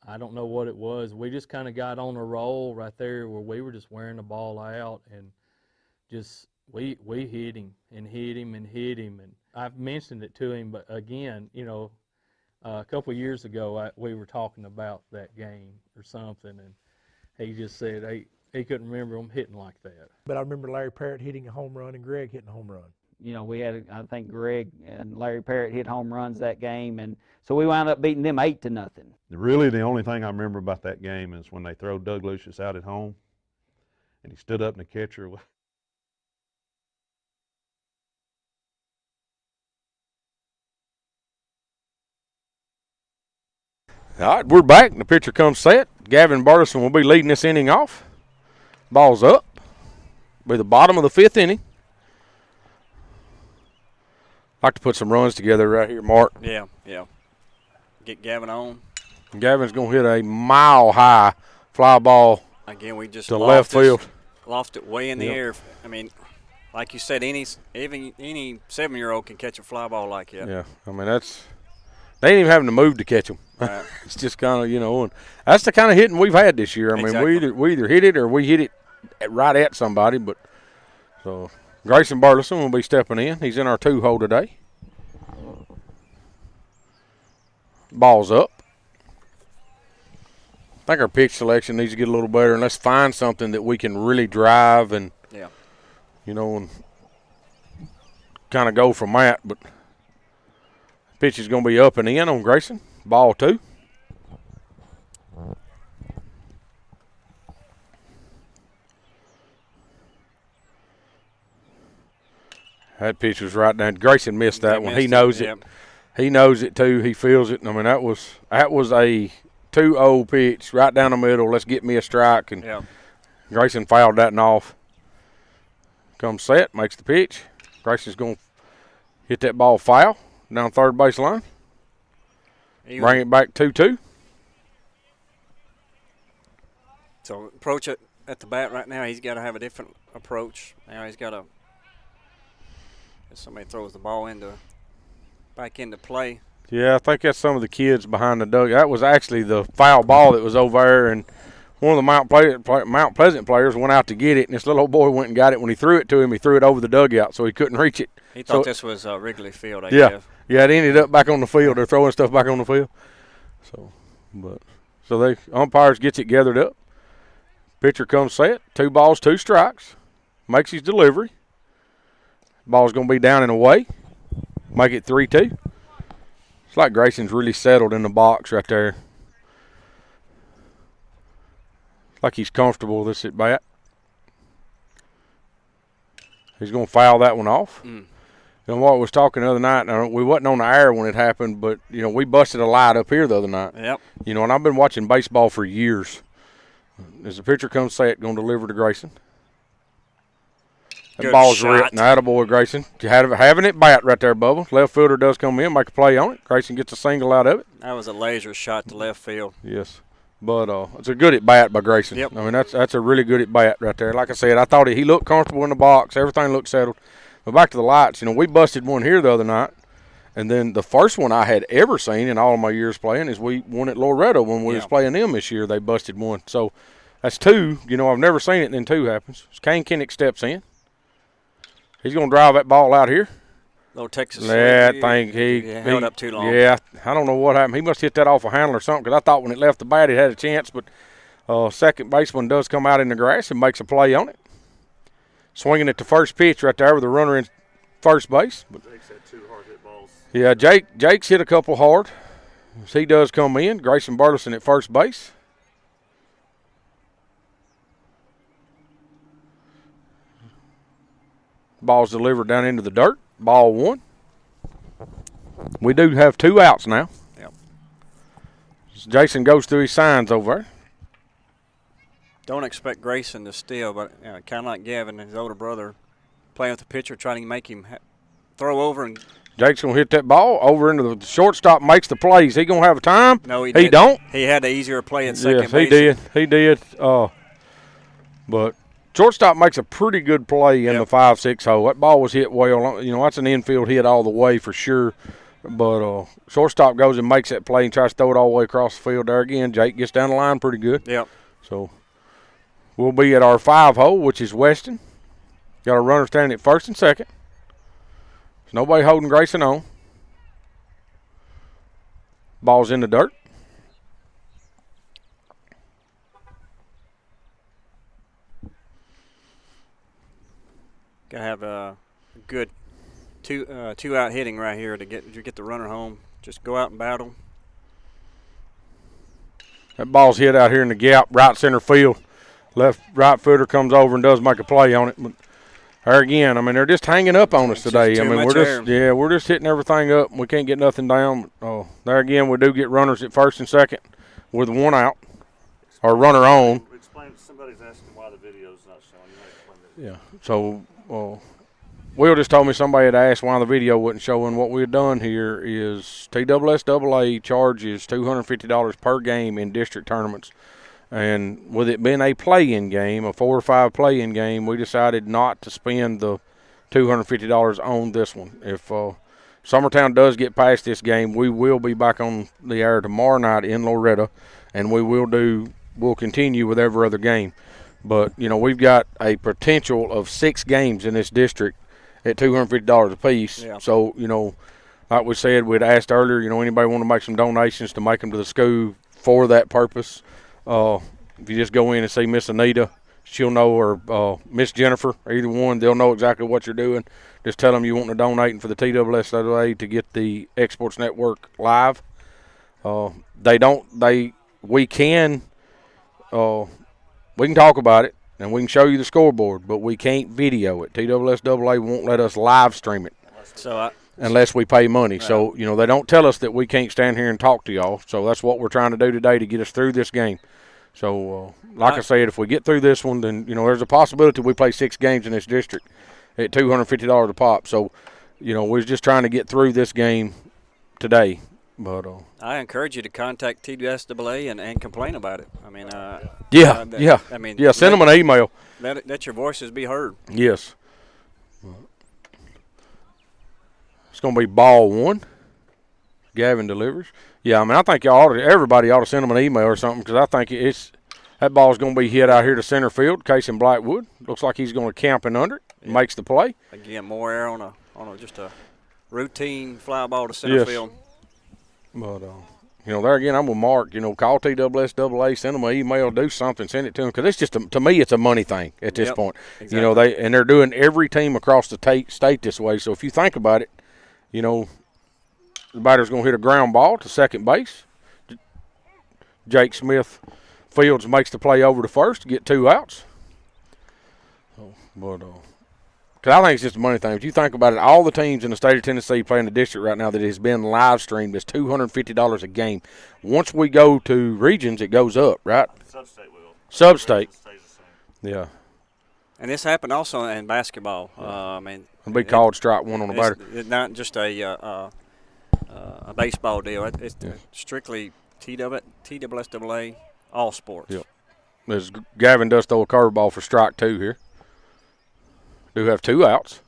I don't know what it was. We just kind of got on a roll right there where we were just wearing the ball out, and just we hit him and hit him and hit him. And I've mentioned it to him, but again, you know, a couple of years ago we were talking about that game or something, and he just said he couldn't remember him hitting like that. But I remember Larry Parrott hitting a home run and Greg hitting a home run. You know, I think Greg and Larry Parrott hit home runs that game, and so we wound up beating them 8-0. Really, the only thing I remember about that game is when they throw Doug Lucius out at home, and he stood up and the catcher. All right, we're back. The pitcher comes set. Gavin Burleson will be leading this inning off. Ball's up. Be the bottom of the 5th inning. Like to put some runs together right here, Mark. Yeah. Get Gavin on. Gavin's going to hit a mile-high fly ball. Again, we just to left field. Loft it way in the air. I mean, like you said, any 7-year-old can catch a fly ball like that. Yeah, I mean, they ain't even having to move to catch them. Right. It's just kind of, you know, and that's the kind of hitting we've had this year. I mean, we either hit it or we hit it right at somebody. But so Grayson Burleson will be stepping in. He's in our 2-hole today. Ball's up. I think our pitch selection needs to get a little better, and let's find something that we can really drive and, you know, and kind of go from that. But pitch is going to be up and in on Grayson. Ball 2. That pitch was right down. Grayson missed that one. He knows it. He knows it too. He feels it. I mean, that was a 2-0 pitch right down the middle. Let's get me a strike. And Grayson fouled that and off. Comes set, makes the pitch. Grayson's going to hit that ball foul down third base line. Bring it back 2-2. So approach it at the bat right now. He's got to have a different approach. Now he's got to. If somebody throws the ball back into play. Yeah, I think that's some of the kids behind the dugout. That was actually the foul ball that was over there, and one of the Mount Pleasant players went out to get it, and this little old boy went and got it. When he threw it to him, he threw it over the dugout, so he couldn't reach it. He thought this was Wrigley Field, I guess. Yeah, it ended up back on the field. They're throwing stuff back on the field. So the umpires gets it gathered up. Pitcher comes set, 2 balls, 2 strikes, makes his delivery. Ball's going to be down and away. Make it 3-2. It's like Grayson's really settled in the box right there. Like he's comfortable with this at bat. He's going to foul that one off. You know what, I was talking the other night, and we wasn't on the air when it happened, but, you know, we busted a light up here the other night. Yep. You know, and I've been watching baseball for years. As the pitcher comes set, going to deliver to Grayson. That Good ball's shot. ripped. Now, attaboy, Grayson. You having it bat right there, Bubba. Left fielder does come in, make a play on it. Grayson gets a single out of it. That was a laser shot to left field. Yes. But it's a good at bat by Grayson. Yep. I mean, that's a really good at bat right there. Like I said, I thought he looked comfortable in the box. Everything looked settled. But back to the lights, we busted one here the other night. And then the first one I had ever seen in all of my years playing is we won at Loretto when we was playing them this year. They busted one. So that's two. I've never seen it, and then two happens. Kane Kinnick steps in. He's going to drive that ball out here. Little Texas. I think he held up too long. Yeah, I don't know what happened. He must hit that off a handle or something, because I thought when it left the bat it had a chance. But second baseman does come out in the grass and makes a play on it. Swinging at the first pitch right there with the runner in first base. But Jake's had 2 hard hit balls. yeah, Jake's hit a couple hard. He does come in. Grayson Burleson at first base. Ball's delivered down into the dirt. Ball 1. We do have 2 outs now. Yep. Jason goes through his signs over there. Don't expect Grayson to steal, but kind of like Gavin, his older brother, playing with the pitcher, trying to make him throw over. And Jake's going to hit that ball over into the shortstop, makes the plays. He going to have a time? No, he don't. He had the easier play at second yes, base. He did. But shortstop makes a pretty good play in the 5-6 hole. That ball was hit well. That's an infield hit all the way for sure. But shortstop goes and makes that play and tries to throw it all the way across the field. There again, Jake gets down the line pretty good. Yep. So we'll be at our 5 hole, which is Weston. Got a runner standing at first and second. There's nobody holding Grayson on. Ball's in the dirt. Got to have a good two out hitting right here to get the runner home. Just go out and battle. That ball's hit out here in the gap, right center field. Right footer comes over and does make a play on it. But there again, they're just hanging up on us today. We're just hitting everything up. We can't get nothing down. There again, we do get runners at first and second with 1 out, or runner on. Explain. Somebody's asking why the video's not showing. Yeah. So Will just told me somebody had asked why the video wasn't showing. What we've done here is TSSAA charges $250 per game in district tournaments. And with it being a play-in game, a 4 or 5 play-in game, we decided not to spend the $250 on this one. If Summertown does get past this game, we will be back on the air tomorrow night in Loretto, and we'll continue with every other game. But, we've got a potential of 6 games in this district at $250 apiece. Yeah. So, like we said, we'd asked earlier, anybody want to make some donations to make them to the school for that purpose. If you just go in and see Miss Anita, she'll know, or Miss Jennifer, either one, they'll know exactly what you're doing. Just tell them you want to donate for the TSSAA to get the Exports Network live. We can talk about it and we can show you the scoreboard, but we can't video it. TSSAA won't let us live stream it. Unless we pay money. Right. So, they don't tell us that we can't stand here and talk to y'all. So that's what we're trying to do today to get us through this game. So, I said, if we get through this one, then, there's a possibility we play 6 games in this district at $250 a pop. So, we're just trying to get through this game today. But I encourage you to contact TSSAA and complain about it. Send them an email. Let your voices be heard. Yes. It's going to be ball 1. Gavin delivers. Yeah, I think everybody ought to send them an email or something, because I think that ball's going to be hit out here to center field. Casey Blackwood looks like he's going to camp in under it. Yeah. Makes the play. Again, more air on just a routine fly ball to center field. But there again, I'm with Mark. Call TSSAA, send them an email, do something, send it to them, because it's just to me it's a money thing at this point. Exactly. They're doing every team across the state this way. So if you think about it, the batter's going to hit a ground ball to second base. Jake Smith Fields makes the play over to first to get 2 outs. Because I think it's just a money thing. If you think about it, all the teams in the state of Tennessee playing the district right now that has been live streamed is $250 a game. Once we go to regions, it goes up, right? Sub-state will. Sub-state. Yeah. And this happened also in basketball. I mean, it'll be called strike one on the batter. It's not just a baseball deal. It's strictly TSSAA, all sports. Yep. As Gavin does throw a curveball for strike 2 here. Do have 2 outs.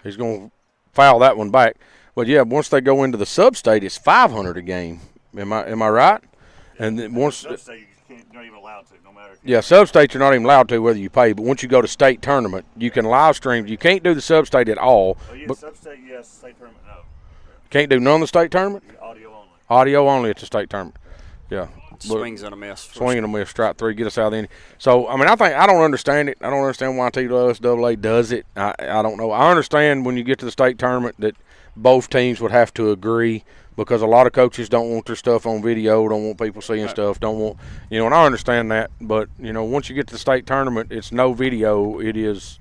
He's going to foul that one back. But yeah, once they go into the sub-state, it's $500 a game. Am I right? Yeah, and then once sub-state, you're not even allowed to, no matter. Yeah, sub-state you're not even allowed to whether you pay. But once you go to state tournament, you can live stream. You can't do the sub-state at all. Oh yeah, but sub-state yes, state tournament no. Can't do none of the state tournament. Audio only. Audio only at the state tournament. Yeah. Swings and a miss. Swing and a miss, strike 3, get us out of the inning. So, I mean, I don't understand it. I don't understand why TSSAA does it. I don't know. I understand when you get to the state tournament that both teams would have to agree because a lot of coaches don't want their stuff on video, don't want people seeing stuff, don't want, and I understand that. But, once you get to the state tournament, it's no video. It is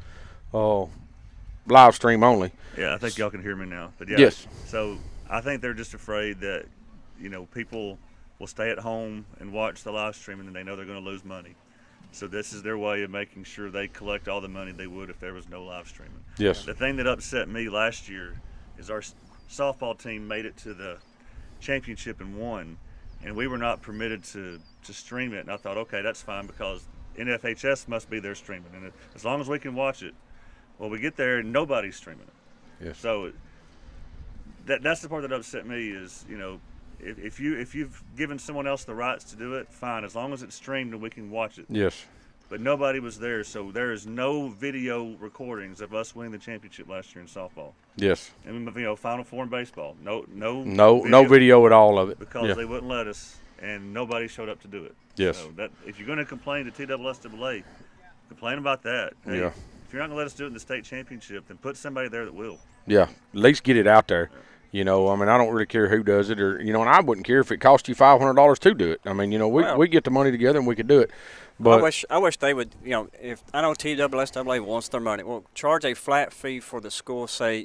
live stream only. Yeah, I think y'all can hear me now. But yeah, yes. So I think they're just afraid that, people will stay at home and watch the live stream and they know they're going to lose money. So this is their way of making sure they collect all the money they would if there was no live streaming. Yes. The thing that upset me last year is our softball team made it to the championship and won, and we were not permitted to stream it. And I thought, okay, that's fine because NFHS must be there streaming. And as long as we can watch it, well, we get there and nobody's streaming it. Yes. So that's the part that upset me is, if you've given someone else the rights to do it, fine, as long as it's streamed and we can watch it. Yes. But nobody was there, so there is no video recordings of us winning the championship last year in softball. Yes. And Final Four in baseball, no video at all of it because they wouldn't let us, and nobody showed up to do it. Yes. So if you're going to complain to TSSAA, complain about that. Hey, yeah. If you're not going to let us do it in the state championship, then put somebody there that will. Yeah, at least get it out there. Yeah. I mean, I don't really care who does it, or and I wouldn't care if it cost you $500 to do it. I mean, we get the money together and we could do it. But I wish they would. If I know TSSAA wants their money, well, charge a flat fee for the school. Say,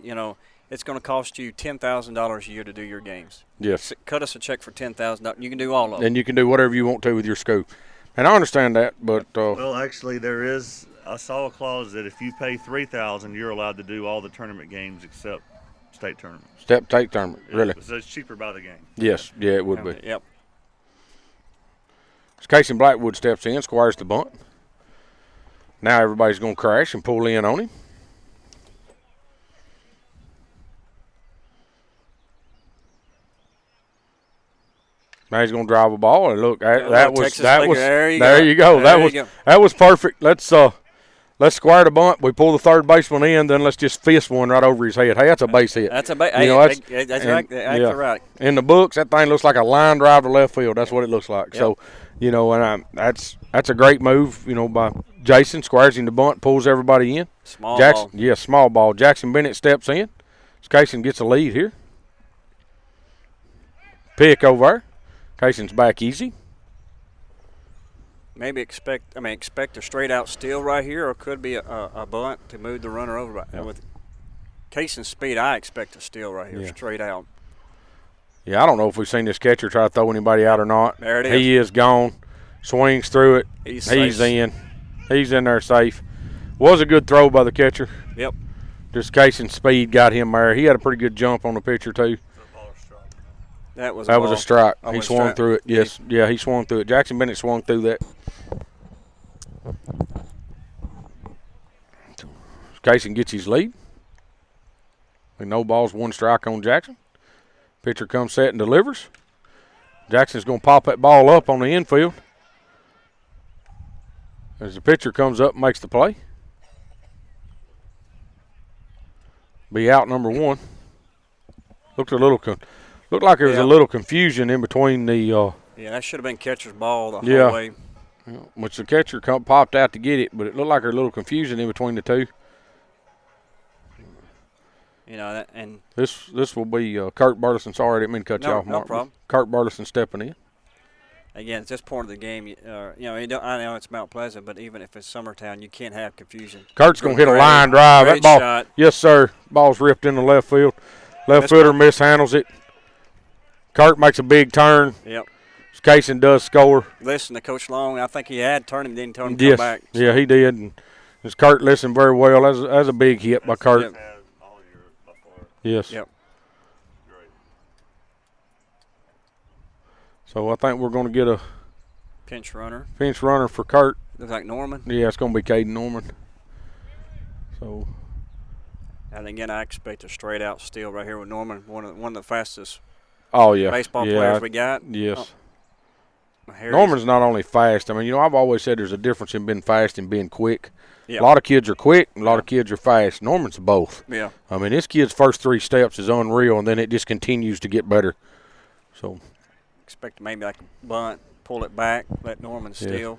it's going to cost you $10,000 a year to do your games. Yes. Cut us a check for $10,000. You can do all of them. And you can do whatever you want to with your school. And I understand that, but well, actually, there is. I saw a clause that if you pay $3,000, you're allowed to do all the tournament games except state tournament. State tournament, really? So it's cheaper by the game. Yes, yeah, it would be. Yep. As Casey Blackwood steps in, squires the bunt. Now everybody's going to crash and pull in on him. Now he's going to drive a ball, and look, that was there you go. That was perfect. Let's square the bunt. We pull the third baseman in, then let's just fist one right over his head. Hey, that's a base hit. That's a base hit. That's right. In the books, that thing looks like a line drive to left field. That's what it looks like. Yep. So, and that's a great move, by Jason. Squares him the bunt, pulls everybody in. Small ball. Yeah, small ball. Jackson Bennett steps in. Kaysen gets a lead here. Pick over. Kaysen's back easy. Maybe expect a straight out steal right here, or could be a bunt to move the runner over. Yeah. With Kaysen's speed, I expect a steal right here, straight out. Yeah, I don't know if we've seen this catcher try to throw anybody out or not. There it is. He is gone. Swings through it. He's in. He's in there safe. Was a good throw by the catcher. Yep. Just Kaysen's speed got him there. He had a pretty good jump on the pitcher too. That was a strike. He swung through it. Yes, yeah, he swung through it. Jackson Bennett swung through that. Kaysen gets his lead. No balls, 1 strike on Jackson. Pitcher comes set and delivers. Jackson's going to pop that ball up on the infield. As the pitcher comes up and makes the play. Be out number 1. Looked like there was a little confusion in between the. Yeah, that should have been catcher's ball the whole way. Which the catcher popped out to get it, but it looked like there was a little confusion in between the two. And this will be Kurt Burleson. Sorry, I didn't mean to cut you off, Mark. No problem. Kurt Burleson stepping in. Again, at this point of the game, I know it's Mount Pleasant, but even if it's Summertown, you can't have confusion. Kurt's going to hit a line drive. That ball, shot. Yes, sir. Ball's ripped in the left field. Left footer mishandles it. Kurt makes a big turn. Yep. Casey does score. Listen to Coach Long. I think he had turned him, didn't turn him Yes. come back. So. Yeah, he did. And as Kurt listened very well. That's a big hit by Kurt. Yes. Yep. So I think we're going to get a pinch runner for Kurt. Looks like Norman. Yeah, it's going to be Caden Norman. So. And again, I expect a straight out steal right here with Norman, one of the fastest. Oh yeah, baseball players we got. Yes. Oh, Norman's not only fast. I mean, I've always said there's a difference in being fast and being quick. Yeah. A lot of kids are quick, and a lot of kids are fast. Norman's both. Yeah. I mean, this kid's first 3 steps is unreal, and then it just continues to get better. So. Expect maybe like a bunt, pull it back, let Norman steal.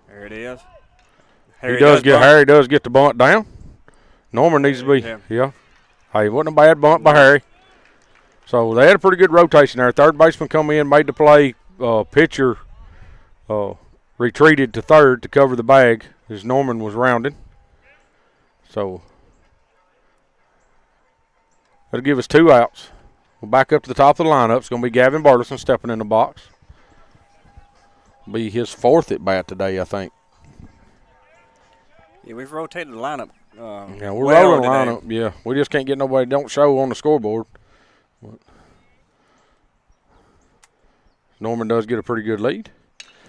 There it is. Harry does get the bunt down. Norman needs to be, yeah. Hey, it wasn't a bad bunt by Harry. So they had a pretty good rotation there. Third baseman come in, made the play. Pitcher retreated to third to cover the bag as Norman was rounding. So that'll give us 2 outs. We'll back up to the top of the lineup. It's going to be Gavin Burleson stepping in the box. Be his 4th at bat today, I think. Yeah, we've rotated the lineup. Yeah, we're rolling the lineup. Yeah, we just can't get nobody. Don't show on the scoreboard. Norman does get a pretty good lead.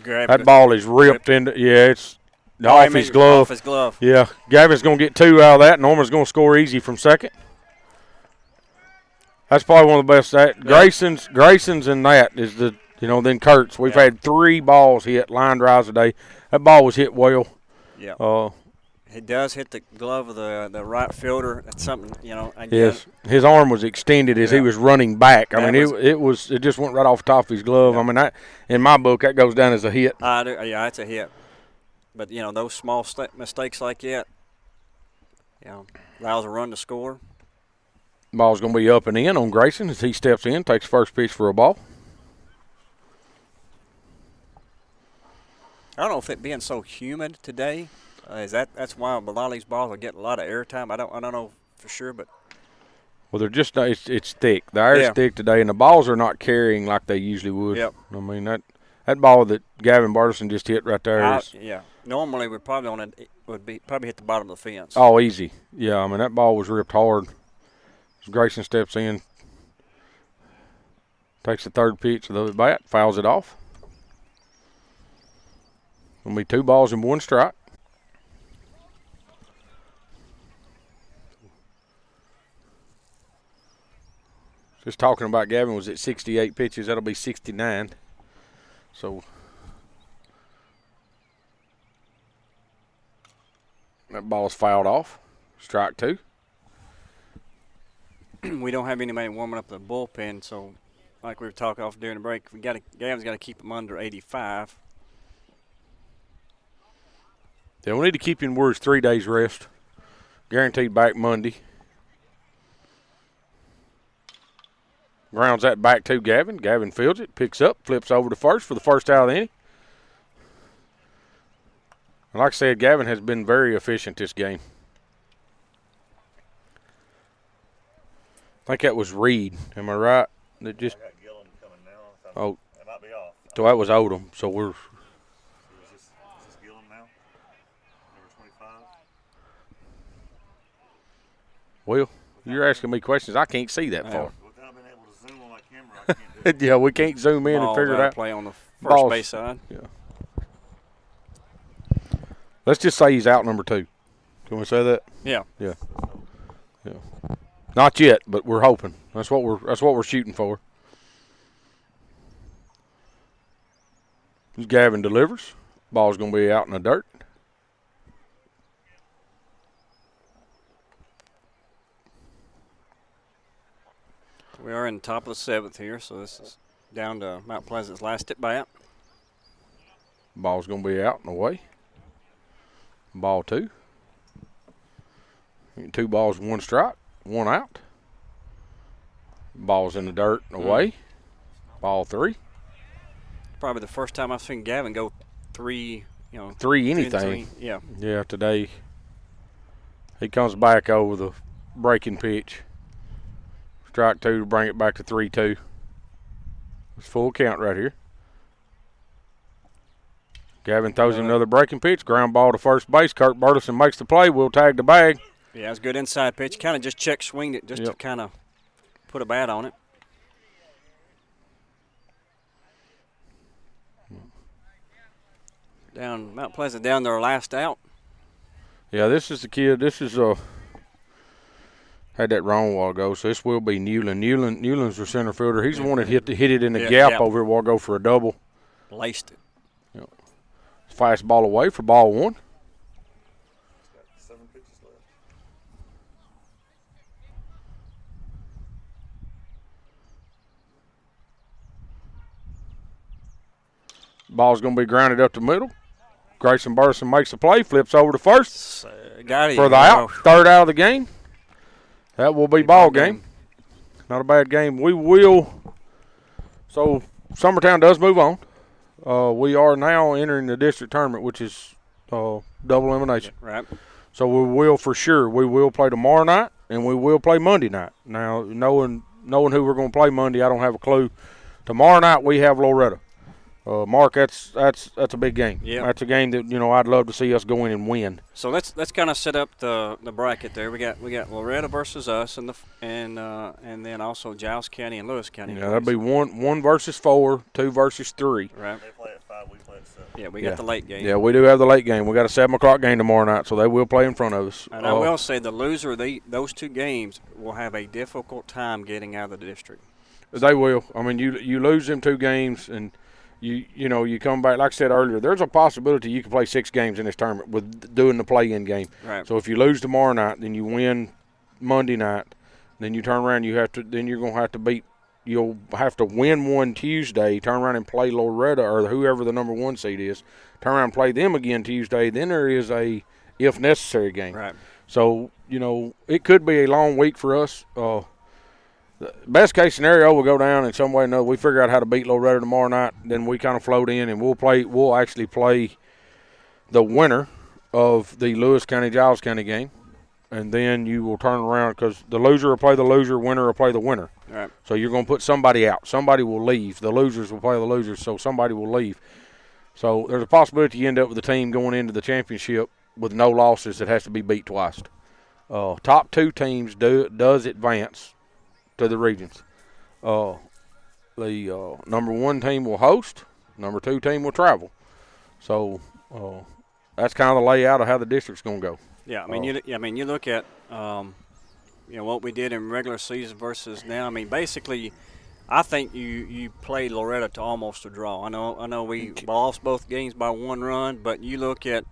That ball is ripped into. Yeah, it's off his glove. Off his glove. Yeah, Gavin's going to get 2 out of that. Norman's going to score easy from second. That's probably one of the best. Grayson's and that is the, then Kurt's. We've had 3 balls hit, line drives today. That ball was hit well. Yeah. It does hit the glove of the right fielder. That's something, again. Yes. His arm was extended as he was running back. I mean, it just went right off the top of his glove. Yeah. I mean, in my book, that goes down as a hit. Yeah, that's a hit. But, those small mistakes like that, allows a run to score. Ball's going to be up and in on Grayson as he steps in, takes first pitch for a ball. I don't know if it being so humid today, that's why a lot of these balls are getting a lot of airtime. I don't know for sure, but well, they're just it's thick. The air is thick today, and the balls are not carrying like they usually would. Yep. I mean that ball that Gavin Barterson just hit right there. Normally we probably probably hit the bottom of the fence. Oh, easy. Yeah, I mean that ball was ripped hard. As Grayson steps in, takes the third pitch of the bat, fouls it off. Gonna be 2 balls and 1 strike. Just talking about Gavin was at 68 pitches. That'll be 69. So that ball's fouled off. Strike 2. We don't have anybody warming up the bullpen, so like we were talking off during the break, Gavin's got to keep him under 85. Yeah, we need to keep him where it's 3 days rest. Guaranteed back Monday. Grounds that back to Gavin. Gavin fields it, picks up, flips over to first for the first out of the inning. And like I said, Gavin has been very efficient this game. I think that was Reed. Am I right? That just. I got Gillen coming now. Oh. That might be off. So that was Odom. So we're. Is this Gillen now? Number 25? Well, you're asking me questions. I can't see that far. Without being able to zoom on my camera, I can't do it. Yeah, we can't zoom in and figure it out. Play on the first base side. Yeah. Let's just say he's out number 2. Can we say that? Yeah. Yeah. Yeah. Not yet, but we're hoping. That's what we're shooting for. Gavin delivers. Ball's going to be out in the dirt. We are in the top of the 7th here, so this is down to Mount Pleasant's last at bat. Ball's going to be out and away. Ball 2. 2 balls, 1 strike, 1 out. Ball's in the dirt and away. Ball 3. Probably the first time I've seen Gavin go 3, 3 anything. 3. Yeah. Yeah, today he comes back over the breaking pitch. Strike 2 to bring it back to 3-2. It's full count right here. Gavin throws him another breaking pitch. Ground ball to first base. Kurt Burleson makes the play. We'll tag the bag. Yeah, it's a good inside pitch. Kind of just check swinged it just to kind of put a bat on it. Down Mount Pleasant down their last out. Yeah, this is the kid. This is had that wrong a while ago, so this will be Newland. Newland's the center fielder. He's the one that hit it in the gap over here a while ago for a double. Laced it. Yep. Fast ball away for ball one. Ball's going to be grounded up the middle. Grayson Burleson makes the play, flips over to first got it. for the out. Third out of the game. That will be ball game. Not a bad game. We will. So Summertown does move on. We are now entering the district tournament, which is double elimination. Right. So we will for sure. We will play tomorrow night and we will play Monday night. Now knowing who we're going to play Monday, I don't have a clue. Tomorrow night we have Loretta. Mark, that's a big game. Yeah, that's a game that I'd love to see us go in and win. So let's kind of set up the bracket there. We got Loretta versus us and then also Giles County and Lewis County. Yeah, that'd be one versus 4, 2 versus 3. Right. They play at 5, we play at 7. Yeah, we got the late game. Yeah, we do have the late game. We got a 7 o'clock game tomorrow night, so they will play in front of us. And I will say the loser of those two games will have a difficult time getting out of the district. They will. I mean, you lose them 2 games and. You come back, like I said earlier, there's a possibility you can play 6 games in this tournament with doing the play-in game. Right. So if you lose tomorrow night, then you win Monday night, then you turn around, you'll have to win one Tuesday, turn around and play Loretta or whoever the number 1 seed is, turn around and play them again Tuesday, then there is a if necessary game. Right. So, it could be a long week for us. The best case scenario, we'll go down in some way or another. We figure out how to beat Loretta tomorrow night. Then we kind of float in, and we'll actually play the winner of the Lewis County Giles County game, and then you will turn around because the loser will play the loser, winner will play the winner. All right. So you're going to put somebody out. Somebody will leave. The losers will play the losers, so somebody will leave. So there's a possibility you end up with a team going into the championship with no losses that has to be beat twice. Top 2 teams does advance to the regions. The number 1 team will host. Number 2 team will travel. So that's kind of the layout of how the district's going to go. Yeah, I mean, you look at what we did in regular season versus now. I mean, basically, I think you played Loretta to almost a draw. I know we lost both games by 1 run, but you look at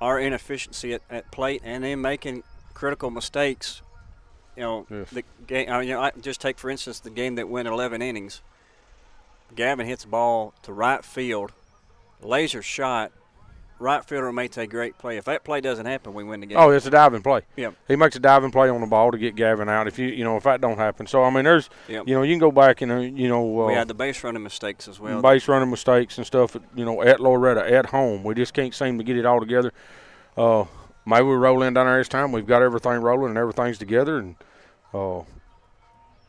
our inefficiency at plate and then making critical mistakes. Yes. The game. I just take for instance the game that went 11 innings. Gavin hits the ball to right field, laser shot. Right fielder makes a great play. If that play doesn't happen, we win the game. Oh, it's a diving play. Yep. He makes a diving play on the ball to get Gavin out. If if that don't happen, so I mean, there's you can go back and we had the base running mistakes as well. Base running mistakes and stuff. At Loretta at home, we just can't seem to get it all together. Maybe we roll in down there this time. We've got everything rolling and everything's together and.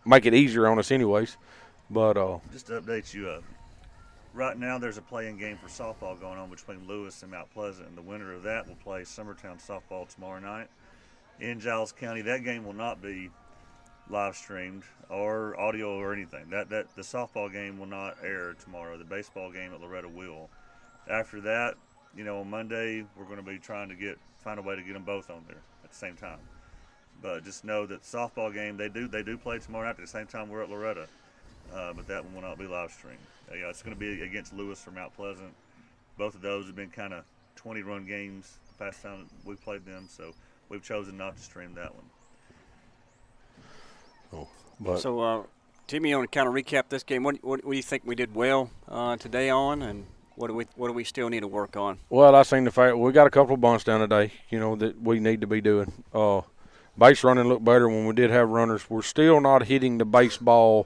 Make it easier on us anyways. But just to update you, right now there's a play-in game for softball going on between Lewis and Mount Pleasant, and the winner of that will play Summertown softball tomorrow night in Giles County. That game will not be live streamed or audio or anything. That the softball game will not air tomorrow. The baseball game at Loretta will. After that, on Monday we're going to be trying to find a way to get them both on there at the same time. But just know that the softball game they do play tomorrow night at the same time we're at Loretta, but that one will not be live streamed. It's going to be against Lewis or Mount Pleasant. Both of those have been kind of 20-run games the past time we played them, so we've chosen not to stream that one. So, Timmy, you want to kind of recap this game? What do you think we did well today on, and what do we still need to work on? Well, I seen the fact we got a couple of bunts down today. That we need to be doing. Base running looked better when we did have runners. We're still not hitting the baseball